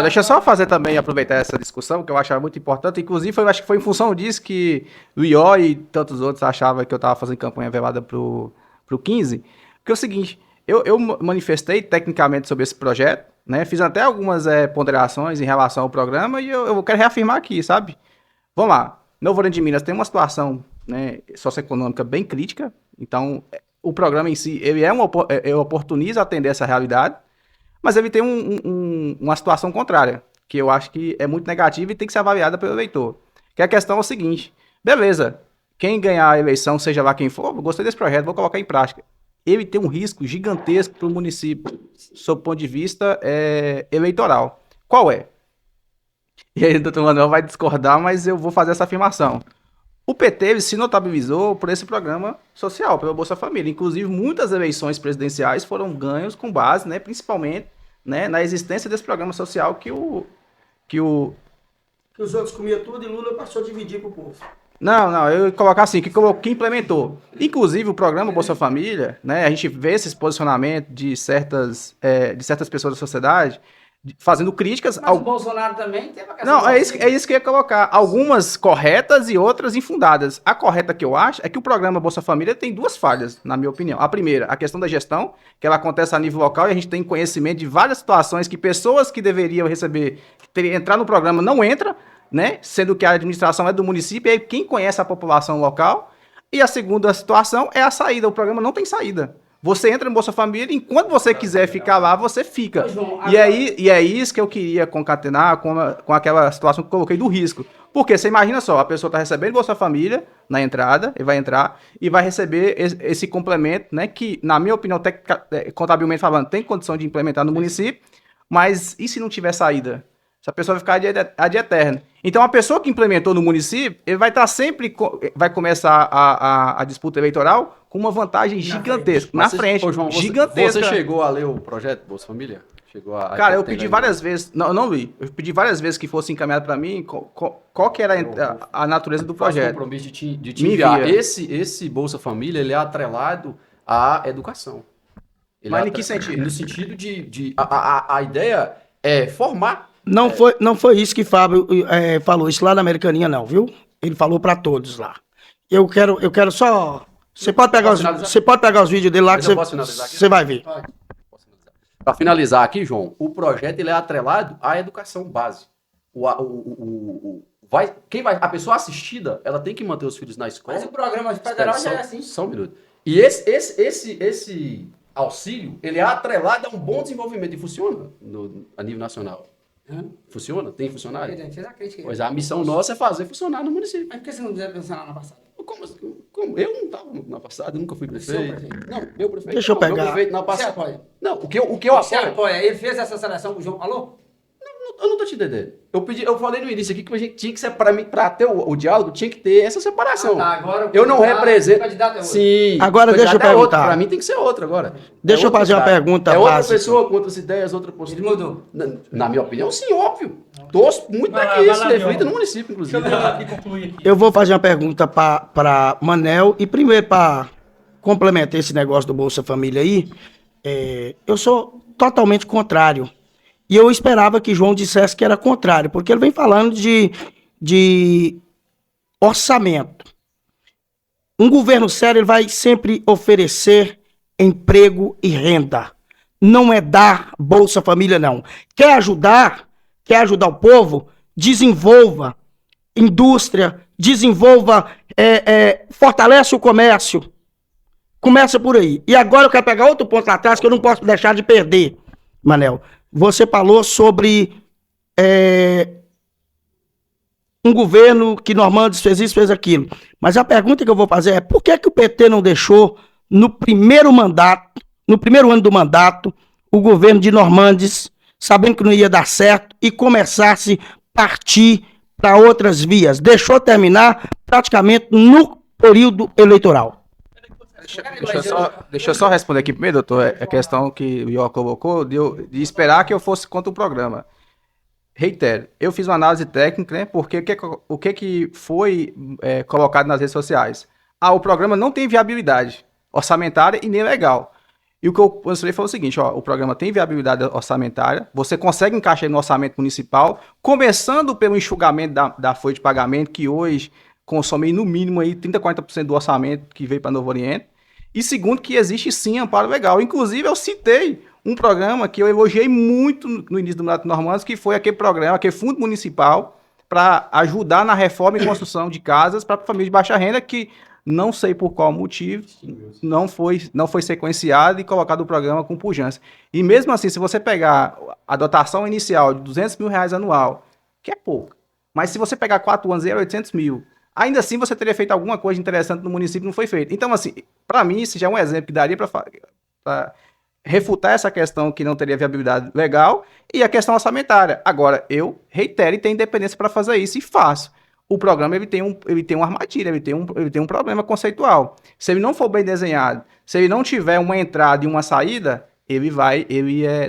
Speaker 4: Deixa eu só fazer também, aproveitar essa discussão, que eu achava muito importante. Inclusive, acho que foi em função disso que o IO e tantos outros achavam que eu estava fazendo campanha velada pro 15. Porque é o seguinte, eu manifestei tecnicamente sobre esse projeto, né? Fiz até algumas ponderações em relação ao programa e eu quero reafirmar aqui, sabe? Vamos lá. Novo Horizonte de Minas tem uma situação, né, socioeconômica bem crítica, então o programa em si ele oportuniza atender essa realidade, mas ele tem uma situação contrária, que eu acho que é muito negativa e tem que ser avaliada pelo eleitor. Que a questão é o seguinte, beleza, quem ganhar a eleição, seja lá quem for, gostei desse projeto, vou colocar em prática. Ele tem um risco gigantesco para o município, sob o ponto de vista eleitoral. Qual é? E aí o doutor Manuel vai discordar, mas eu vou fazer essa afirmação. O PT se notabilizou por esse programa social, pelo Bolsa Família. Inclusive, muitas eleições presidenciais foram ganhas com base, né, principalmente, né, na existência desse programa social que os
Speaker 5: outros comiam tudo e Lula passou a dividir pro povo.
Speaker 4: Não, eu ia colocar assim, que implementou. Inclusive, o programa Bolsa Família, né, a gente vê esses posicionamentos de certas pessoas da sociedade fazendo críticas.
Speaker 3: Mas o Bolsonaro também teve a questão.
Speaker 4: Não, é isso que eu ia colocar. Algumas corretas e outras infundadas. A correta que eu acho é que o programa Bolsa Família tem duas falhas, na minha opinião. A primeira, a questão da gestão, que ela acontece a nível local e a gente tem conhecimento de várias situações que pessoas que deveriam receber, entrar no programa não entram, né? Sendo que a administração é do município, e aí quem conhece a população local. E a segunda situação é a saída. O programa não tem saída. Você entra no Bolsa Família, enquanto você quiser ficar lá, você fica. E é isso que eu queria concatenar com aquela situação que eu coloquei do risco. Porque você imagina só, a pessoa está recebendo Bolsa Família na entrada, ele vai entrar e vai receber esse complemento, né? Que, na minha opinião, contabilmente falando, tem condição de implementar no município, mas e se não tiver saída? Essa pessoa vai ficar ad eterno. Então, a pessoa que implementou no município, ele vai estar sempre, vai começar a disputa eleitoral com uma vantagem gigantesca. Na frente,
Speaker 2: João,
Speaker 4: gigantesca.
Speaker 2: Você chegou a ler o projeto Bolsa Família?
Speaker 4: Cara, eu pedi várias vezes, não li, eu pedi várias vezes que fosse encaminhado para mim qual que era a natureza do projeto.
Speaker 2: Eu compromisso de te enviar. Esse Bolsa Família, ele é atrelado à educação.
Speaker 4: Mas em que sentido?
Speaker 2: No sentido a ideia é formar.
Speaker 5: Não foi isso que Fábio falou, isso lá na Americaninha não, viu? Ele falou para todos lá. Eu quero só... Você pode pegar os vídeos dele lá que você vai ver.
Speaker 2: Para finalizar aqui, João, o projeto ele é atrelado à educação base. A pessoa assistida, ela tem que manter os filhos na escola.
Speaker 3: Mas o programa federal já é assim.
Speaker 2: Só um minuto. E esse auxílio, ele é atrelado a um bom desenvolvimento e funciona a nível nacional. Funciona? Tem funcionário?
Speaker 3: Fez a crítica.
Speaker 2: Pois a missão nossa é fazer funcionar no município.
Speaker 3: Mas por que você não dizia funcionar na passada?
Speaker 2: Como assim? Como? Eu não estava na passada, eu nunca fui prefeito. Não, meu prefeito.
Speaker 5: Deixa eu
Speaker 2: não,
Speaker 5: pegar.
Speaker 2: Meu prefeito na
Speaker 3: Você
Speaker 2: passada.
Speaker 3: apoia?
Speaker 2: Não, o que eu
Speaker 3: Você
Speaker 2: apoio.
Speaker 3: apoia? Ele fez essa seleção que o João falou?
Speaker 2: Eu não tô te entendendo. Eu falei no início aqui que a gente tinha que ser, para ter o diálogo, tinha que ter essa separação.
Speaker 3: Agora
Speaker 2: Eu não represento.
Speaker 3: o candidato é outro.
Speaker 2: Sim.
Speaker 5: Agora
Speaker 2: o
Speaker 5: deixa eu
Speaker 2: candidato é outro.
Speaker 5: perguntar.
Speaker 2: Para mim tem que ser outro agora.
Speaker 5: Deixa eu
Speaker 2: outro
Speaker 5: fazer uma
Speaker 2: cara.
Speaker 5: pergunta
Speaker 2: É outra
Speaker 5: básica.
Speaker 2: pessoa com outras ideias, outra postura.
Speaker 3: Ele mudou.
Speaker 2: Na minha opinião, sim, óbvio. Torço muito
Speaker 1: Vai
Speaker 2: para
Speaker 1: lá,
Speaker 2: que
Speaker 1: vai
Speaker 2: isso
Speaker 1: lá,
Speaker 2: reflita
Speaker 1: Diogo.
Speaker 2: no município,
Speaker 1: Deixa eu
Speaker 2: inclusive.
Speaker 1: ver aqui concluir aqui.
Speaker 5: Eu vou fazer uma pergunta para Manel e primeiro para complementar esse negócio do Bolsa Família aí, eu sou totalmente contrário. E eu esperava que João dissesse que era contrário, porque ele vem falando de orçamento. Um governo sério ele vai sempre oferecer emprego e renda. Não é dar Bolsa Família, não. Quer ajudar o povo? Desenvolva indústria, desenvolva, fortalece o comércio. Começa por aí. E agora eu quero pegar outro ponto lá atrás que eu não posso deixar de perder, Manel. Você falou sobre um governo que Normandes fez isso, fez aquilo. Mas a pergunta que eu vou fazer é por que o PT não deixou no primeiro ano do mandato, o governo de Normandes, sabendo que não ia dar certo, e começasse a partir para outras vias? Deixou terminar praticamente no período eleitoral.
Speaker 4: Deixa eu só responder aqui primeiro, doutor. É a questão que o Ió colocou de esperar que eu fosse contra o programa. Reitero, eu fiz uma análise técnica, né? Porque o que foi colocado nas redes sociais? O programa não tem viabilidade orçamentária e nem legal. E o que eu posicionei foi o seguinte, o programa tem viabilidade orçamentária, você consegue encaixar no orçamento municipal, começando pelo enxugamento da folha de pagamento, que hoje consome no mínimo aí 30%, 40% do orçamento que veio para Novo Oriente. E segundo, que existe sim amparo legal. Inclusive, eu citei um programa que eu elogiei muito no início do mandato Normandes, que foi aquele programa, aquele fundo municipal, para ajudar na reforma e construção de casas para famílias de baixa renda, que não sei por qual motivo não foi sequenciado e colocado o programa com pujança. E mesmo assim, se você pegar a dotação inicial de R$200 mil anual, que é pouco, mas se você pegar 4 anos e 800 mil, ainda assim você teria feito alguma coisa interessante no município, não foi feito. Então, assim, para mim, isso já é um exemplo que daria para refutar essa questão que não teria viabilidade legal e a questão orçamentária. Agora, eu reitero e tenho independência para fazer isso e faço. O programa ele tem uma armadilha, ele tem um problema conceitual. Se ele não for bem desenhado, se ele não tiver uma entrada e uma saída, ele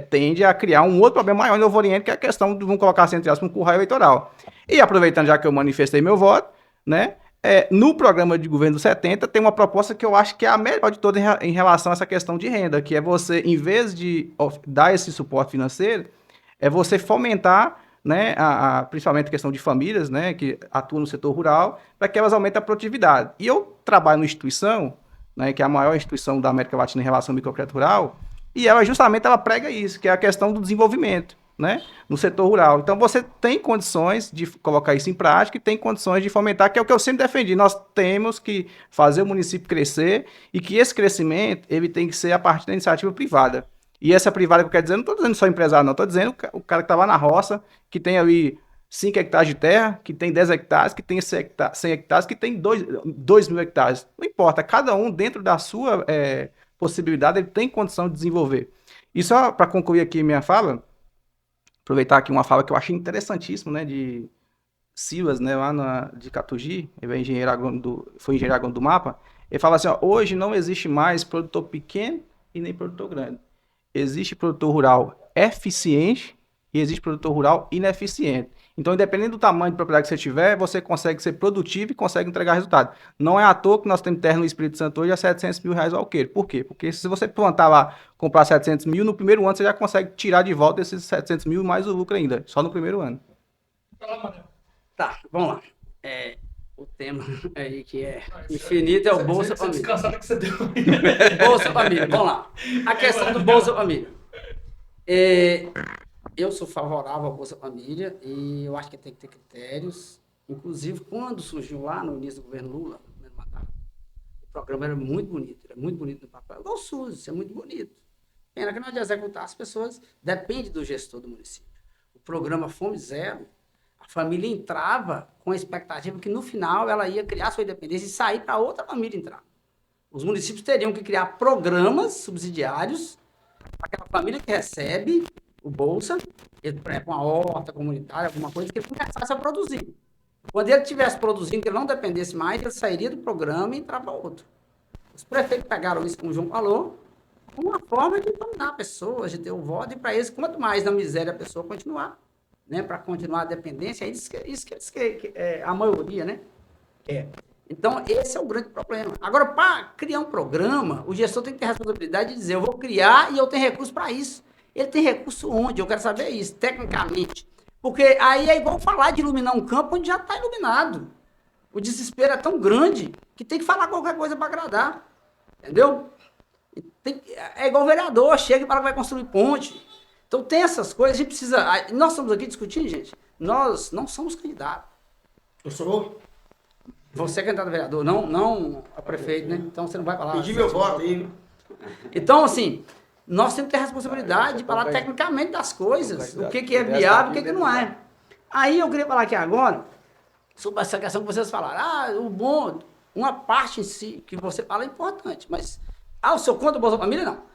Speaker 4: tende a criar um outro problema maior em Novo Oriente, que é a questão de, vamos colocar assim, entre aspas, um curral eleitoral. E aproveitando já que eu manifestei meu voto, né, no programa de governo do 70 tem uma proposta que eu acho que é a melhor de todas em relação a essa questão de renda, que é você, em vez de dar esse suporte financeiro, é você fomentar, né, principalmente a questão de famílias, né, que atuam no setor rural, para que elas aumentem a produtividade. E eu trabalho numa instituição, né, que é a maior instituição da América Latina em relação ao microcrédito rural, e ela prega isso, que é a questão do desenvolvimento, né, no setor rural. Então você tem condições de colocar isso em prática e tem condições de fomentar, que é o que eu sempre defendi. Nós temos que fazer o município crescer e que esse crescimento ele tem que ser a partir da iniciativa privada. E essa privada que eu quero dizer, não estou dizendo só empresário, não, estou dizendo o cara que está lá na roça, que tem ali 5 hectares de terra, que tem 10 hectares, que tem 100 hectares, que tem 2 mil hectares. Não importa, cada um dentro da sua possibilidade, ele tem condição de desenvolver. E só para concluir aqui minha fala, aproveitar aqui uma fala que eu achei interessantíssima, né, de Silas, né, lá de Catugi, ele foi engenheiro agrônomo do MAPA, ele fala assim, hoje não existe mais produtor pequeno e nem produtor grande. Existe produtor rural eficiente e existe produtor rural ineficiente. Então, independente do tamanho de propriedade que você tiver, você consegue ser produtivo e consegue entregar resultado. Não é à toa que nós temos terra no Espírito Santo hoje a R$700 mil ao alqueire. Por quê? Porque se você plantar lá, comprar 700 mil, no primeiro ano você já consegue tirar de volta esses 700 mil mais o lucro ainda, só no primeiro ano.
Speaker 3: Tá, vamos lá. O tema aí que é infinito é o Bolsa Família.
Speaker 1: Descansado que você deu.
Speaker 3: Bolsa Família, vamos lá. A questão do Bolsa Família. Eu sou favorável ao Bolsa Família e eu acho que tem que ter critérios. Inclusive, quando surgiu lá no início do governo Lula, o programa era muito bonito no papel. Igual o SUS, isso é muito bonito. Pena que na hora de executar, as pessoas dependem do gestor do município. O programa Fome Zero, A família entrava com a expectativa que no final ela ia criar sua independência e sair para outra família entrar. Os municípios teriam que criar programas subsidiários para aquela família que recebe o Bolsa, ele, por exemplo, uma horta comunitária, alguma coisa, que ele começasse a produzir. Quando ele estivesse produzindo, que ele não dependesse mais, ele sairia do programa e entrava para outro. Os prefeitos pegaram isso, como o João falou, como uma forma de dominar pessoas, de ter o voto, e para eles, quanto mais na miséria a pessoa continuar, né, para continuar a dependência, é isso que é a maioria, né? Então, esse é o grande problema. Agora, para criar um programa, o gestor tem que ter a responsabilidade de dizer, eu vou criar e eu tenho recurso para isso. Ele tem recurso onde? Eu quero saber isso, tecnicamente. Porque aí é igual falar de iluminar um campo onde já está iluminado. O desespero é tão grande que tem que falar qualquer coisa para agradar. Entendeu? É igual o vereador, chega e fala que vai construir ponte. Então tem essas coisas, a gente precisa... Nós estamos aqui discutindo, gente, nós não somos candidatos.
Speaker 5: Eu sou?
Speaker 3: Você é candidato a vereador, não a prefeito, né? Então você não vai falar...
Speaker 5: Pedi meu voto aí.
Speaker 3: Então, assim, nós temos que ter a responsabilidade de falar tecnicamente das coisas, o que é viável e o que não é. Aí eu queria falar aqui agora sobre essa questão que vocês falaram. O bom, uma parte em si que você fala é importante, mas... o senhor conta do Bolsa Família? Não.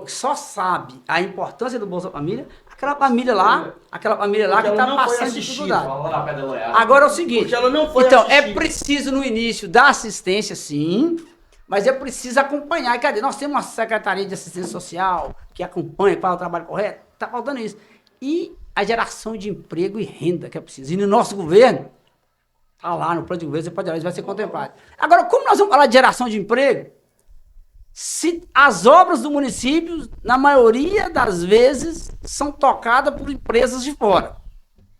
Speaker 3: Só sabe a importância do Bolsa Família aquela família lá que está passando dificuldade. Agora é o seguinte, então é preciso no início dar assistência, sim, mas é preciso acompanhar. Cadê? Nós temos uma Secretaria de Assistência Social que acompanha, que faz o trabalho correto, está faltando isso. E a geração de emprego e renda que é preciso. E no nosso governo, está lá no plano de governo, você pode olhar, isso vai ser contemplado. Agora, como nós vamos falar de geração de emprego, se as obras do município, na maioria das vezes, são tocadas por empresas de fora.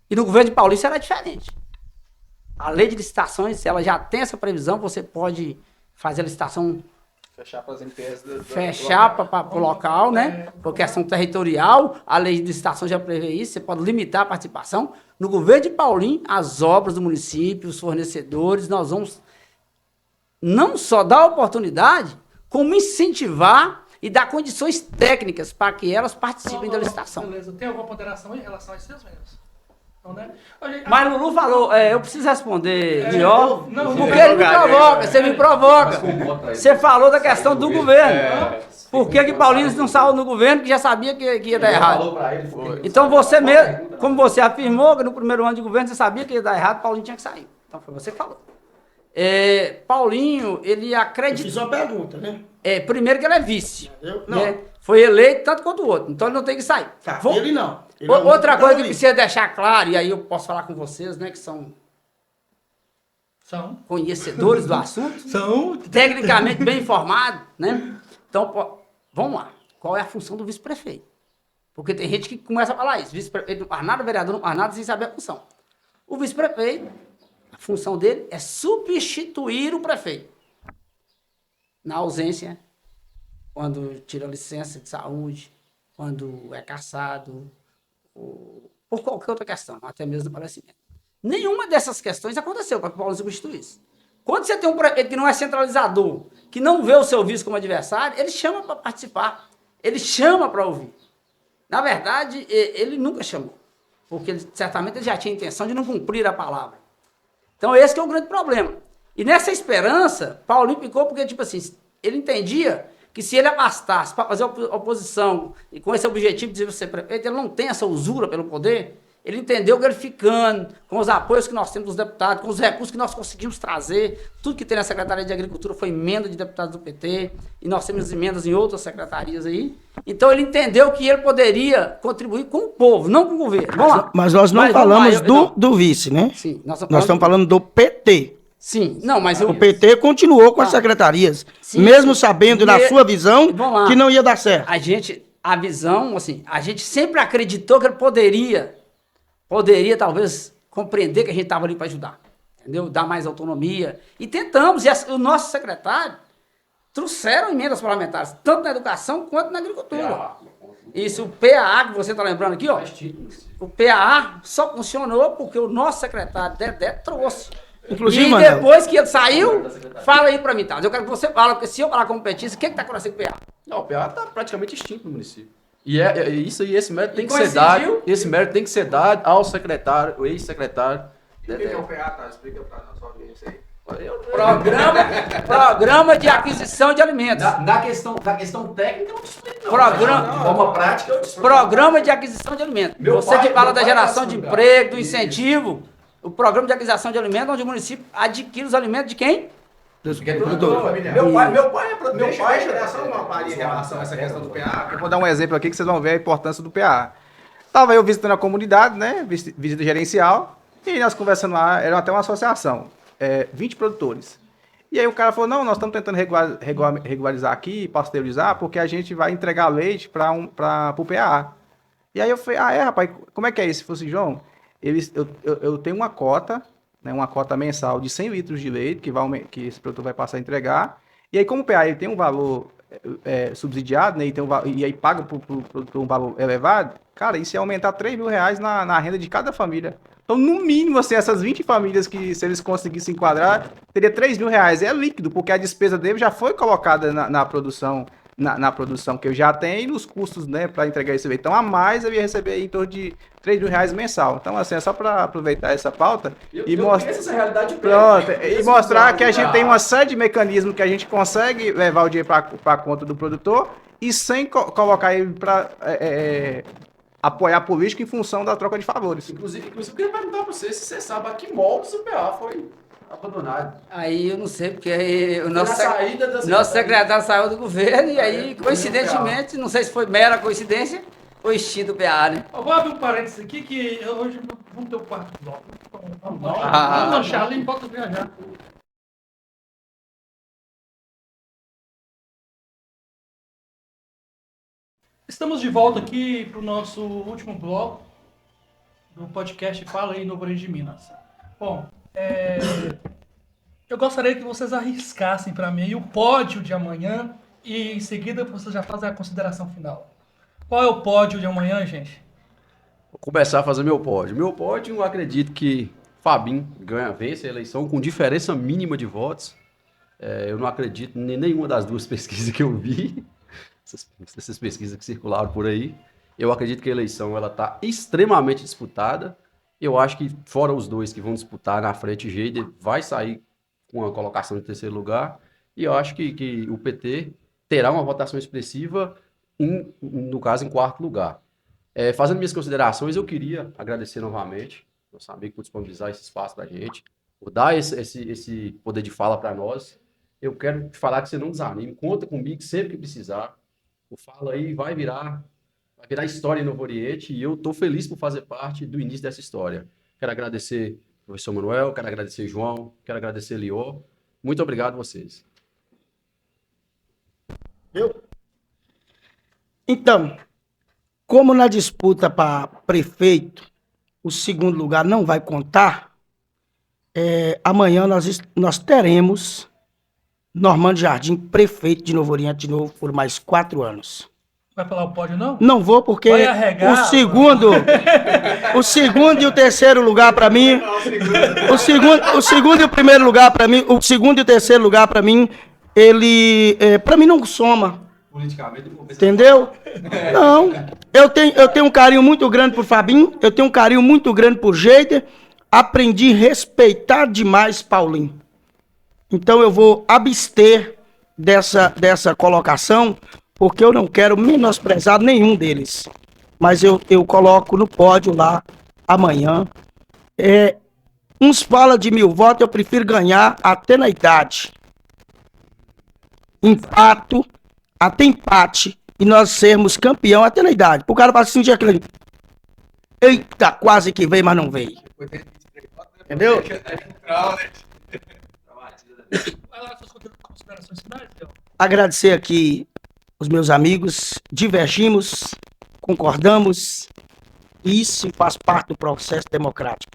Speaker 3: E no governo de Paulista era diferente. A lei de licitações, ela já tem essa previsão, você pode fazer a licitação...
Speaker 4: Fechar para as empresas.
Speaker 3: Fechar para o local, né? Por questão territorial, a lei de licitação já prevê isso, você pode limitar a participação. No governo de Paulinho, as obras do município, os fornecedores, nós vamos não só dar oportunidade, como incentivar e dar condições técnicas para que elas participem da licitação.
Speaker 1: Beleza. Tem alguma ponderação em relação a esses meninos? Não, né?
Speaker 3: Mas Lulu falou, eu preciso responder melhor, porque ele me provoca, você me provoca. Você falou da questão do governo. Por que Paulinho não saiu no governo que já sabia que ia dar errado? Então você mesmo, como você afirmou que no primeiro ano de governo você sabia que ia dar errado, Paulinho tinha que sair. Então foi você que falou. Paulinho, ele acredita...
Speaker 5: Fiz uma pergunta, né?
Speaker 3: Primeiro que ele é vice.
Speaker 5: Não.
Speaker 3: Né? Foi eleito tanto quanto o outro, então ele não tem que sair.
Speaker 5: Tá, ele não.
Speaker 3: Outra coisa que precisa deixar claro, e aí eu posso falar com vocês, né, que são conhecedores do assunto, são tecnicamente bem informados, né? Então, vamos lá. Qual é a função do vice-prefeito? Porque tem gente que começa a falar isso. Vice-prefeito não faz nada, vereador não faz nada sem saber a função. O vice-prefeito, a função dele é substituir o prefeito. Na ausência, quando tira licença de saúde, quando é cassado, por qualquer outra questão, até mesmo do falecimento. Nenhuma dessas questões aconteceu para que o Paulo substituísse. Quando você tem um prefeito que não é centralizador, que não vê o seu vice como adversário, ele chama para participar, ele chama para ouvir. Na verdade, ele nunca chamou, porque certamente ele já tinha a intenção de não cumprir a palavra. Então esse que é o grande problema. E nessa esperança, Paulinho ficou porque, tipo assim, ele entendia que se ele abastasse para fazer oposição e com esse objetivo de ser prefeito, ele não tem essa usura pelo poder, ele entendeu que ele ficando, com os apoios que nós temos dos deputados, com os recursos que nós conseguimos trazer, tudo que tem na Secretaria de Agricultura foi emenda de deputados do PT, e nós temos emendas em outras secretarias aí. Então ele entendeu que ele poderia contribuir com o povo, não com o governo. Vamos lá.
Speaker 5: Mas nós não falamos do vice, né?
Speaker 3: Sim.
Speaker 5: Nós estamos falando do PT.
Speaker 3: Sim, não, mas
Speaker 5: o PT continuou com as secretarias, sim, mesmo sabendo, na sua visão, que não ia dar certo.
Speaker 3: A visão, assim, a gente sempre acreditou que ele poderia talvez compreender que a gente estava ali para ajudar, entendeu? Dar mais autonomia. E tentamos, e o nosso secretário trouxeram emendas parlamentares, tanto na educação quanto na agricultura. Isso, o PAA, que você está lembrando aqui, ó, o PAA só funcionou porque o nosso secretário Dedé trouxe.
Speaker 5: Inclusive,
Speaker 3: e depois que ele saiu, fala aí pra mim, tá? Eu quero que você fale, porque se eu falar como petista, o que tá acontecendo com o PA?
Speaker 2: Não, o PA tá praticamente extinto no município. E isso aí, esse mérito tem que ser
Speaker 3: coincidiu?
Speaker 2: dado. Esse mérito tem que ser dado ao secretário, o ex-secretário.
Speaker 4: O que é o PA, tá? Explica pra nossa audiência aí.
Speaker 3: Programa de aquisição de alimentos.
Speaker 2: Na questão técnica, eu não explico, não.
Speaker 3: Programa-
Speaker 2: De forma prática, eu explico.
Speaker 3: Programa de aquisição de alimentos. Você que fala da geração de emprego, do incentivo, o programa de aquisição de alimentos, onde o município adquire os alimentos de quem?
Speaker 2: Meu pai é produtor.
Speaker 4: Deixa só uma palhinha em relação a essa questão do PA. Eu vou dar um exemplo aqui que vocês vão ver a importância do PA. Tava eu visitando a comunidade, né? Visita gerencial. E nós conversando lá, era até uma associação. 20 produtores. E aí o cara falou, não, nós estamos tentando regularizar aqui, pasteurizar, porque a gente vai entregar leite para o PA. E aí eu falei, rapaz, como é que é isso? Ele falou assim, João, eu tenho uma cota, né, uma cota mensal de 100 litros de leite que esse produtor vai passar a entregar. E aí como o PA ele tem um valor subsidiado, né, e aí paga para o produtor um valor elevado, cara, isso ia aumentar R$3.000 na renda de cada família. Então, no mínimo, assim, essas 20 famílias que, se eles conseguissem enquadrar, teria R$3.000. É líquido, porque a despesa dele já foi colocada na produção, na produção que eu já tenho e nos custos, né, para entregar esse leite. Então, a mais eu ia receber aí em torno de R$3.000 mensal. Então, assim, é só para aproveitar essa pauta e mostrar
Speaker 2: essa realidade
Speaker 4: e mostrar que a gente tem uma série de mecanismos que a gente consegue levar o dinheiro para a conta do produtor e sem colocar ele para apoiar a política em função da troca de favores.
Speaker 2: Inclusive, eu queria perguntar para você se você sabe a que moldes o PA foi abandonado.
Speaker 3: Aí eu não sei, porque aí o nosso
Speaker 2: saída
Speaker 3: nosso secretário saiu do governo e aí, coincidentemente, não sei se foi mera coincidência, foi extinto o PA, né?
Speaker 1: Eu vou abrir um parênteses aqui que hoje vamos ter o quarto bloco. Vamos
Speaker 4: Ah.
Speaker 1: lanchar ali, bota viajar. Estamos de volta aqui para o nosso último bloco do podcast Fala aí, Novo Oriente de Minas. Bom, eu gostaria que vocês arriscassem para mim o pódio de amanhã e em seguida vocês já fazem a consideração final. Qual é o pódio de amanhã, gente?
Speaker 2: Vou começar a fazer meu pódio. Meu pódio, eu acredito que Fabinho vence a eleição com diferença mínima de votos. Eu não acredito em nenhuma das duas pesquisas que eu vi. Essas pesquisas que circularam por aí, eu acredito que a eleição ela está extremamente disputada. Eu acho que, fora os dois que vão disputar na frente, Geider vai sair com a colocação em terceiro lugar. E eu acho que o PT terá uma votação expressiva, no caso, em quarto lugar. Fazendo minhas considerações, eu queria agradecer novamente nosso amigo por disponibilizar esse espaço para a gente, por dar esse poder de fala para nós. Eu quero te falar que você não desanime, conta comigo sempre que precisar. O Fala aí vai virar história em Novo Oriente e eu estou feliz por fazer parte do início dessa história. Quero agradecer o professor Manuel, quero agradecer João, quero agradecer Lior. Muito obrigado a vocês.
Speaker 5: Então, como na disputa para prefeito, o segundo lugar não vai contar, amanhã nós teremos Normando Jardim, prefeito de Novo Oriente de novo por mais 4 anos.
Speaker 1: Vai falar o pódio, não?
Speaker 5: Não vou, porque
Speaker 1: Vai arregar,
Speaker 5: o segundo e o terceiro lugar para mim, o segundo e o primeiro lugar para mim, o segundo e o terceiro lugar para mim, ele para mim não soma.
Speaker 2: Politicamente,
Speaker 5: Entendeu? Não. Eu tenho um carinho muito grande por Fabinho, eu tenho um carinho muito grande por Geider, aprendi a respeitar demais Paulinho. Então eu vou abster dessa colocação, porque eu não quero menosprezar nenhum deles. Mas eu coloco no pódio lá amanhã. Uns falam de 1000 votos, eu prefiro ganhar até na idade. Até empate, e nós sermos campeão até na idade. O cara vai sentir aquele... Eita, quase que veio, mas não veio. Entendeu?
Speaker 1: Vai lá, suas considerações finais, então.
Speaker 5: Agradecer aqui os meus amigos, divergimos, concordamos, e isso faz parte do processo democrático.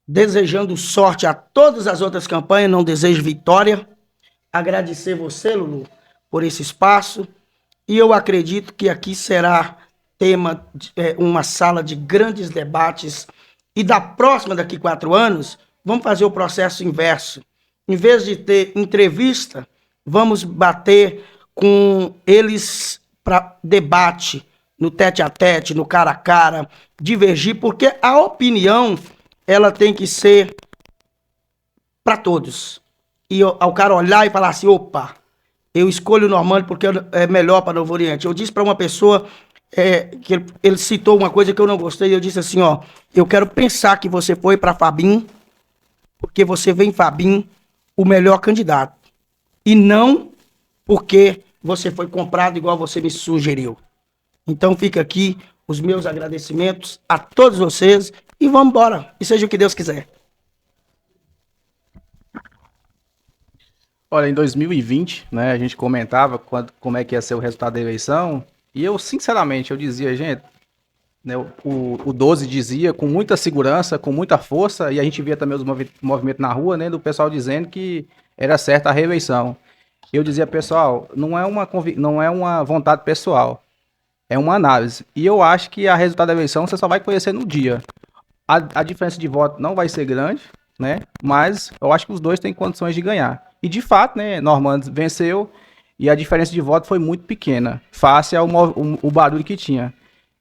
Speaker 5: Desejando sorte a todas as outras campanhas, não desejo vitória. Agradecer você, Lulu, por esse espaço, e eu acredito que aqui será tema, uma sala de grandes debates, e da próxima, daqui 4 anos, vamos fazer o processo inverso. Em vez de ter entrevista, vamos bater com eles para debate, no tete a tete, no cara a cara, divergir, porque a opinião, ela tem que ser para todos. E ao cara olhar e falar assim, opa, eu escolho o Normando porque é melhor para Novo Oriente. Eu disse para uma pessoa, que ele citou uma coisa que eu não gostei, eu disse assim, ó, eu quero pensar que você foi para Fabim, porque você vê em Fabim o melhor candidato. E não porque você foi comprado igual você me sugeriu. Então fica aqui os meus agradecimentos a todos vocês e vamos embora. E seja o que Deus quiser.
Speaker 4: Olha, em 2020, né, a gente comentava como é que ia ser o resultado da eleição, e eu, sinceramente, eu dizia, gente, né, o 12 dizia com muita segurança, com muita força, e a gente via também os movimentos na rua, né, do pessoal dizendo que era certa a reeleição. Eu dizia, pessoal, não é uma vontade pessoal, é uma análise. E eu acho que a resultado da eleição você só vai conhecer no dia. A diferença de voto não vai ser grande, né? Mas eu acho que os dois têm condições de ganhar. E de fato, né, Normandes venceu e a diferença de voto foi muito pequena, face ao barulho que tinha.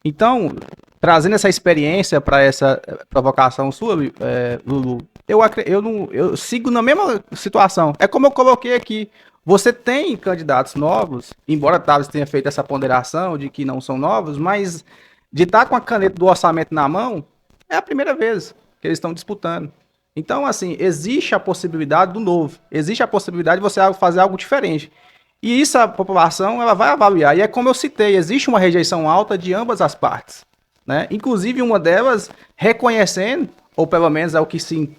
Speaker 4: Então, trazendo essa experiência para essa provocação sua, Lulu, eu sigo na mesma situação. É como eu coloquei aqui. Você tem candidatos novos, embora Tales tenha feito essa ponderação de que não são novos, mas de estar com a caneta do orçamento na mão, é a primeira vez que eles estão disputando. Então, assim, existe a possibilidade do novo, existe a possibilidade de você fazer algo diferente. E isso a população ela vai avaliar. E é como eu citei, existe uma rejeição alta de ambas as partes, né? Inclusive uma delas reconhecendo, ou pelo menos é o que se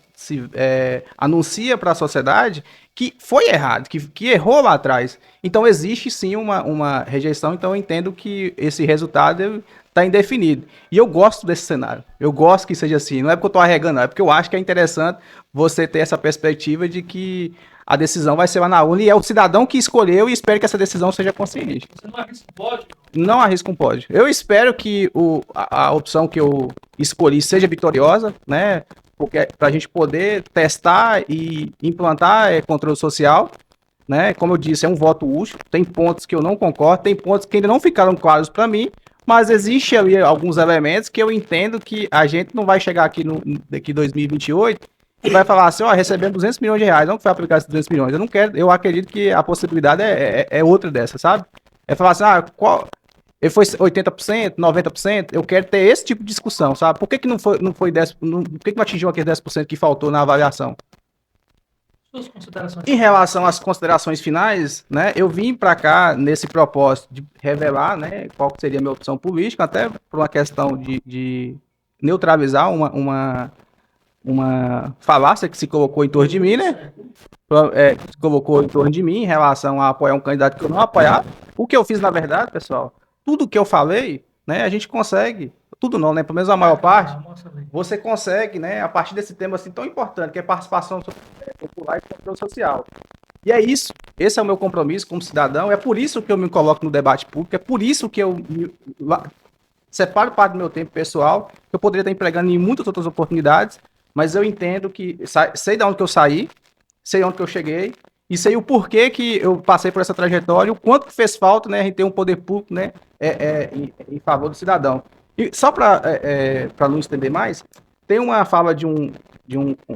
Speaker 4: anuncia para a sociedade, que foi errado, que errou lá atrás. Então existe sim uma rejeição, então eu entendo que esse resultado está indefinido. E eu gosto desse cenário, eu gosto que seja assim, não é porque eu estou arregando, não, é porque eu acho que é interessante você ter essa perspectiva de que a decisão vai ser lá na urna e é o cidadão que escolheu e espero que essa decisão seja consciente.
Speaker 1: Você não arrisca um pódio?
Speaker 4: Não arrisca um pódio. Eu espero que a opção que eu escolhi seja vitoriosa, né? Porque para a gente poder testar e implantar controle social, né? Como eu disse, é um voto útil. Tem pontos que eu não concordo, tem pontos que ainda não ficaram claros para mim, mas existe ali alguns elementos que eu entendo que a gente não vai chegar aqui daqui 2028 e vai falar assim, ó, recebemos 200 milhões de reais, não foi aplicar esses 200 milhões. Eu não quero, eu acredito que a possibilidade é outra dessa, sabe? É falar assim, ele foi 80%, 90%, eu quero ter esse tipo de discussão, sabe? Por que não foi 10%, por que não atingiu aqueles 10% que faltou na avaliação?
Speaker 1: Suas considerações.
Speaker 4: Em relação às considerações finais, né, eu vim para cá nesse propósito de revelar, né, qual seria a minha opção política, até por uma questão de neutralizar uma falácia que se colocou em torno de mim, né? Se colocou em torno de mim em relação a apoiar um candidato que eu não apoiava. O que eu fiz, na verdade, pessoal, tudo que eu falei, né, a gente consegue, tudo não, né, pelo menos a maior parte, você consegue, né, a partir desse tema assim tão importante, que é participação popular e controle social. E é isso, esse é o meu compromisso como cidadão, é por isso que eu me coloco no debate público, é por isso que eu separo parte do meu tempo pessoal, que eu poderia estar empregando em muitas outras oportunidades, mas eu entendo que, sei de onde que eu saí, sei onde que eu cheguei, e sei o porquê que eu passei por essa trajetória, o quanto que fez falta, né, a gente ter um poder público, né, em favor do cidadão. E só para não estender mais, tem uma fala de um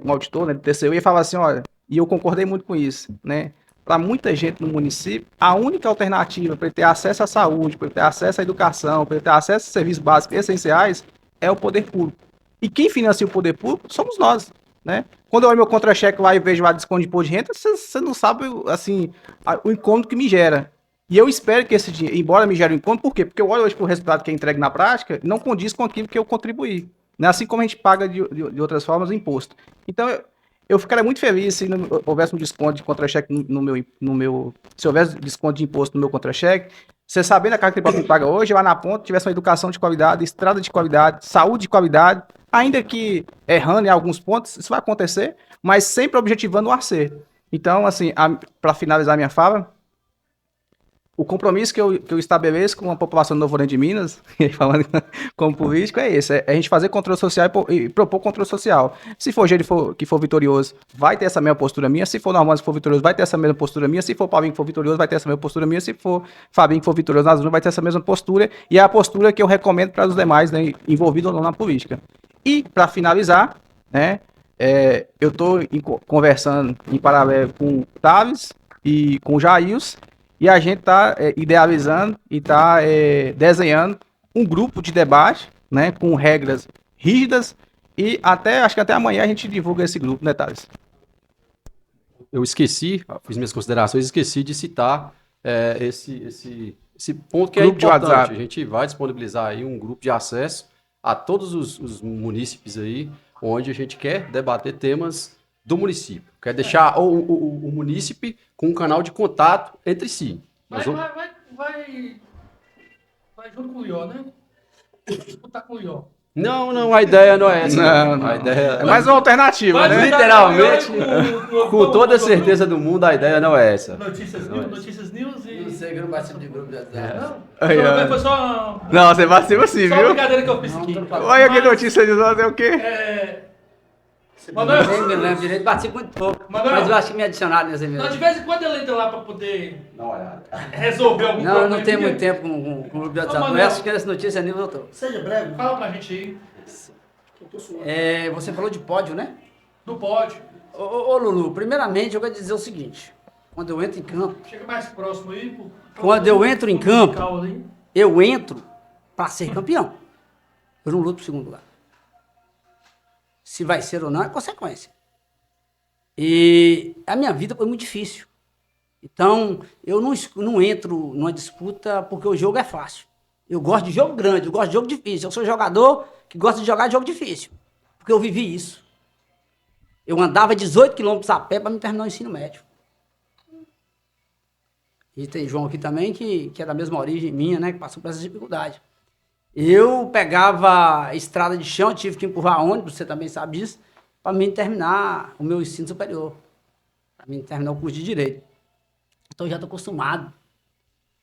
Speaker 4: auditor, né, do TCU, e ele fala assim, olha, e eu concordei muito com isso, né, para muita gente no município, a única alternativa para ele ter acesso à saúde, para ele ter acesso à educação, para ele ter acesso a serviços básicos essenciais, é o poder público. E quem financia o poder público somos nós, né? Quando eu olho meu contra-cheque lá e vejo lá desconto de imposto de renda, você não sabe, assim, o incômodo que me gera. E eu espero que esse dinheiro, embora me gere um incômodo, por quê? Porque eu olho hoje para o resultado que é entregue na prática e não condiz com aquilo que eu contribuí. Né? Assim como a gente paga de outras formas o imposto. Então, eu ficaria muito feliz se houvesse um desconto de contra-cheque se houvesse desconto de imposto no meu contra-cheque. Você sabendo a carga que paga hoje, lá na ponta, tivesse uma educação de qualidade, estrada de qualidade, saúde de qualidade, ainda que errando em alguns pontos, isso vai acontecer, mas sempre objetivando o acerto. Então, assim, para finalizar minha fala, o compromisso que eu estabeleço com a população do Novo Oriente de Minas, falando como político, é esse: é a gente fazer controle social e propor controle social. Se for gente que for vitorioso, vai ter essa mesma postura minha. Se for Normandes que for vitorioso, vai ter essa mesma postura minha. Se for Paulinho que for vitorioso, vai ter essa mesma postura minha. Se for Fabinho que for vitorioso nas urnas, vai ter essa mesma postura. E é a postura que eu recomendo para os demais, né, envolvidos ou não na política. E, para finalizar, né, eu estou conversando em paralelo com o Tavis e com o Jails, e a gente está idealizando e está desenhando um grupo de debate, né, com regras rígidas, e acho que até amanhã a gente divulga esse grupo, né, Thales?
Speaker 2: Eu fiz minhas considerações, esqueci de citar esse ponto que
Speaker 4: Grupo
Speaker 2: é
Speaker 4: de
Speaker 2: importante.
Speaker 4: WhatsApp.
Speaker 2: A gente vai disponibilizar aí um grupo de acesso a todos os munícipes aí, onde a gente quer debater temas do município. Quer deixar o munícipe com um canal de contato entre si.
Speaker 1: Vai junto com o Ió, né? Disputar com o Ió.
Speaker 2: Não, a ideia não é essa.
Speaker 4: Não.
Speaker 2: A ideia
Speaker 4: É mais uma alternativa,
Speaker 1: Vai
Speaker 4: né?
Speaker 1: juntar
Speaker 2: Literalmente,
Speaker 1: com o Ió e
Speaker 2: com toda a certeza do mundo, a ideia não é essa.
Speaker 1: Notícias News e...
Speaker 3: Não sei que eu não participo de grupo de WhatsApp.
Speaker 1: Não,
Speaker 4: Aí, ó.
Speaker 1: foi só
Speaker 4: Não, você participa assim,
Speaker 1: só uma
Speaker 4: viu?
Speaker 1: brincadeira que eu fiz aqui.
Speaker 4: Olha que notícia de nós, é o quê?
Speaker 1: Manuel,
Speaker 3: Nem me lembro direito, participo muito pouco.
Speaker 1: Manuel.
Speaker 3: Mas eu acho que me adicionaram nesse
Speaker 1: não, de
Speaker 3: e-mail.
Speaker 1: vez em quando ele entra lá pra poder
Speaker 2: Dá uma olhada.
Speaker 1: resolver algum
Speaker 3: Não, eu
Speaker 1: problema.
Speaker 3: não tenho muito tempo com o grupo de WhatsApp.
Speaker 1: Ô,
Speaker 3: Não
Speaker 1: Manuel.
Speaker 3: é que essa notícia nem eu tô.
Speaker 5: Seja breve.
Speaker 1: Fala pra gente aí,
Speaker 5: Eu tô suando.
Speaker 3: Você falou de pódio, né?
Speaker 1: do pódio.
Speaker 3: Ô, Lulu, primeiramente eu quero dizer o seguinte. Quando eu entro em campo,
Speaker 1: Chega mais próximo aí.
Speaker 3: Quando eu entro em campo,
Speaker 1: musical ali.
Speaker 3: eu entro para ser campeão. Eu não luto pro segundo lugar. Se vai ser ou não é consequência. E a minha vida foi muito difícil. Então, eu não entro numa disputa porque o jogo é fácil. Eu gosto de jogo grande, eu gosto de jogo difícil. Eu sou jogador que gosta de jogar jogo difícil. Porque eu vivi isso. Eu andava 18 quilômetros a pé para me terminar o ensino médio. E tem João aqui também, que é da mesma origem minha, né? Que passou por essa dificuldade. Eu pegava estrada de chão, tive que empurrar ônibus, você também sabe disso, para mim terminar o meu ensino superior. Para mim terminar o curso de Direito. Então eu já estou acostumado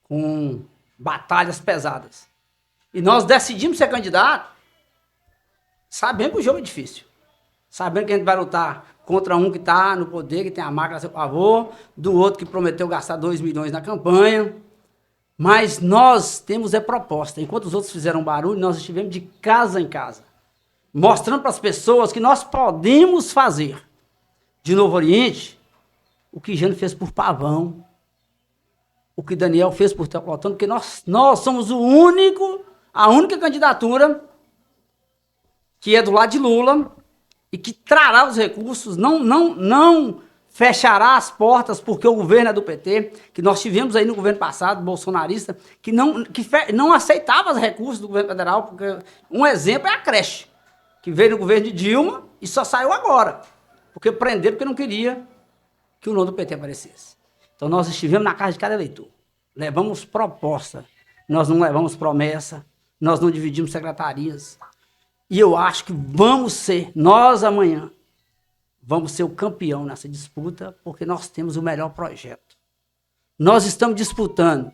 Speaker 3: com batalhas pesadas. E nós decidimos ser candidato sabendo que o jogo é difícil. Sabendo que a gente vai lutar contra um que está no poder, que tem a máquina a seu favor, do outro que prometeu gastar 2 milhões na campanha. Mas nós temos proposta. Enquanto os outros fizeram barulho, nós estivemos de casa em casa, mostrando para as pessoas que nós podemos fazer de Novo Oriente o que Jânio fez por Pavão, o que Daniel fez por Teoclotano, porque nós somos a única candidatura que é do lado de Lula e que trará os recursos, não fechará as portas porque o governo é do PT, que nós tivemos aí no governo passado, bolsonarista, que não aceitava os recursos do governo federal, porque um exemplo é a creche, que veio no governo de Dilma e só saiu agora, porque prenderam porque não queria que o nome do PT aparecesse. Então nós estivemos na casa de cada eleitor, levamos proposta, nós não levamos promessa, nós não dividimos secretarias, e eu acho que nós amanhã, vamos ser o campeão nessa disputa, porque nós temos o melhor projeto. Nós estamos disputando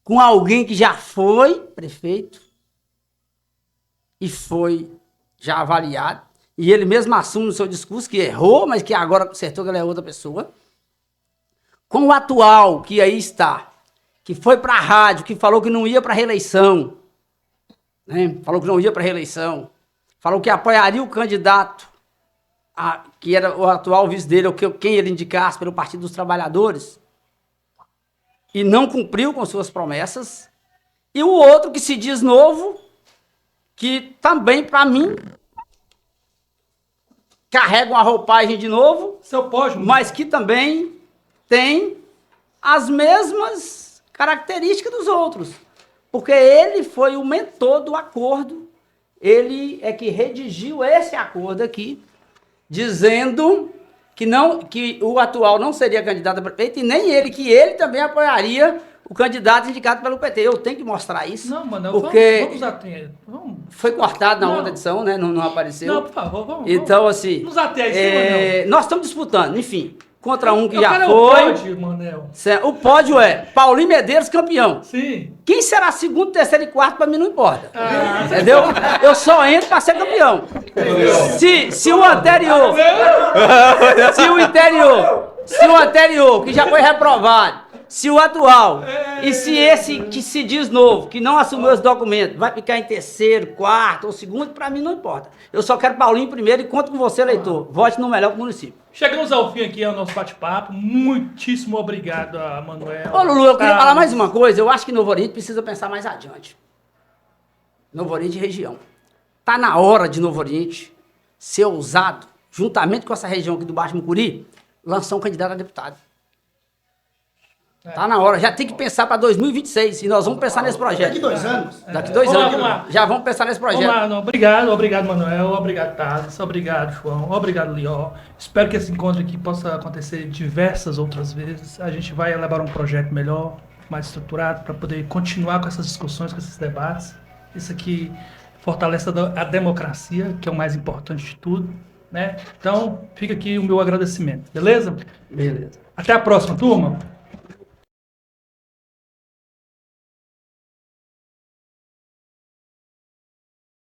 Speaker 3: com alguém que já foi prefeito e foi já avaliado, e ele mesmo assume no seu discurso que errou, mas que agora acertou que ele é outra pessoa. Com o atual que aí está, que foi para a rádio, que falou que não ia para a reeleição, né? Falou que não ia para a reeleição, falou que apoiaria o candidato que era o atual vice dele, ou quem ele indicasse pelo Partido dos Trabalhadores, e não cumpriu com suas promessas, e o outro que se diz novo, que também, para mim, carrega uma roupagem de novo,
Speaker 1: Seu pódio,
Speaker 3: mas que também tem as mesmas características dos outros, porque ele foi o mentor do acordo, ele é que redigiu esse acordo aqui, dizendo que o atual não seria candidato a prefeito e nem ele, que ele também apoiaria o candidato indicado pelo PT. Eu tenho que mostrar isso.
Speaker 1: Não, mano,
Speaker 3: porque
Speaker 1: vamos ater.
Speaker 3: foi cortado na
Speaker 1: Não.
Speaker 3: outra edição, né? Não apareceu.
Speaker 1: Não, por favor, vamos.
Speaker 3: Então, assim,
Speaker 1: Nos até aí, sim,
Speaker 3: nós estamos disputando, enfim. contra um que
Speaker 1: Eu
Speaker 3: já
Speaker 1: quero
Speaker 3: foi.
Speaker 1: o pódio, Manel.
Speaker 3: O pódio é Paulinho Medeiros, campeão.
Speaker 1: Sim.
Speaker 3: Quem será segundo, terceiro e quarto, pra mim não importa. Entendeu? Eu só entro pra ser campeão. Se o anterior. Se o anterior, que já foi reprovado, se o atual, e se esse que se diz novo, que não assumiu os documentos, vai ficar em terceiro, quarto ou segundo, pra mim não importa. Eu só quero Paulinho primeiro e conto com você, eleitor. Vote no melhor pro município.
Speaker 1: Chegamos ao fim aqui ao nosso bate-papo. Muitíssimo obrigado a Manuel.
Speaker 3: Ô, Lulu, eu queria falar mais uma coisa. Eu acho que Novo Oriente precisa pensar mais adiante. Novo Oriente e região. Tá na hora de Novo Oriente ser ousado, juntamente com essa região aqui do Baixo Mucuri, lançar um candidato a deputado. Tá na hora, já tem que pensar para 2026 e nós vamos pensar nesse projeto.
Speaker 5: Daqui 2 anos?
Speaker 3: Daqui 2
Speaker 1: Vamos lá,
Speaker 3: anos.
Speaker 1: vamos lá.
Speaker 3: Já vamos pensar nesse projeto.
Speaker 1: Vamos lá, não. Obrigado, Manuel. Obrigado, Thales. Obrigado, João. Obrigado, Lió. Espero que esse encontro aqui possa acontecer diversas outras vezes. A gente vai elaborar um projeto melhor, mais estruturado, para poder continuar com essas discussões, com esses debates. Isso aqui fortalece a democracia, que é o mais importante de tudo, né? Então, fica aqui o meu agradecimento, beleza?
Speaker 3: Beleza.
Speaker 1: Até a próxima, turma.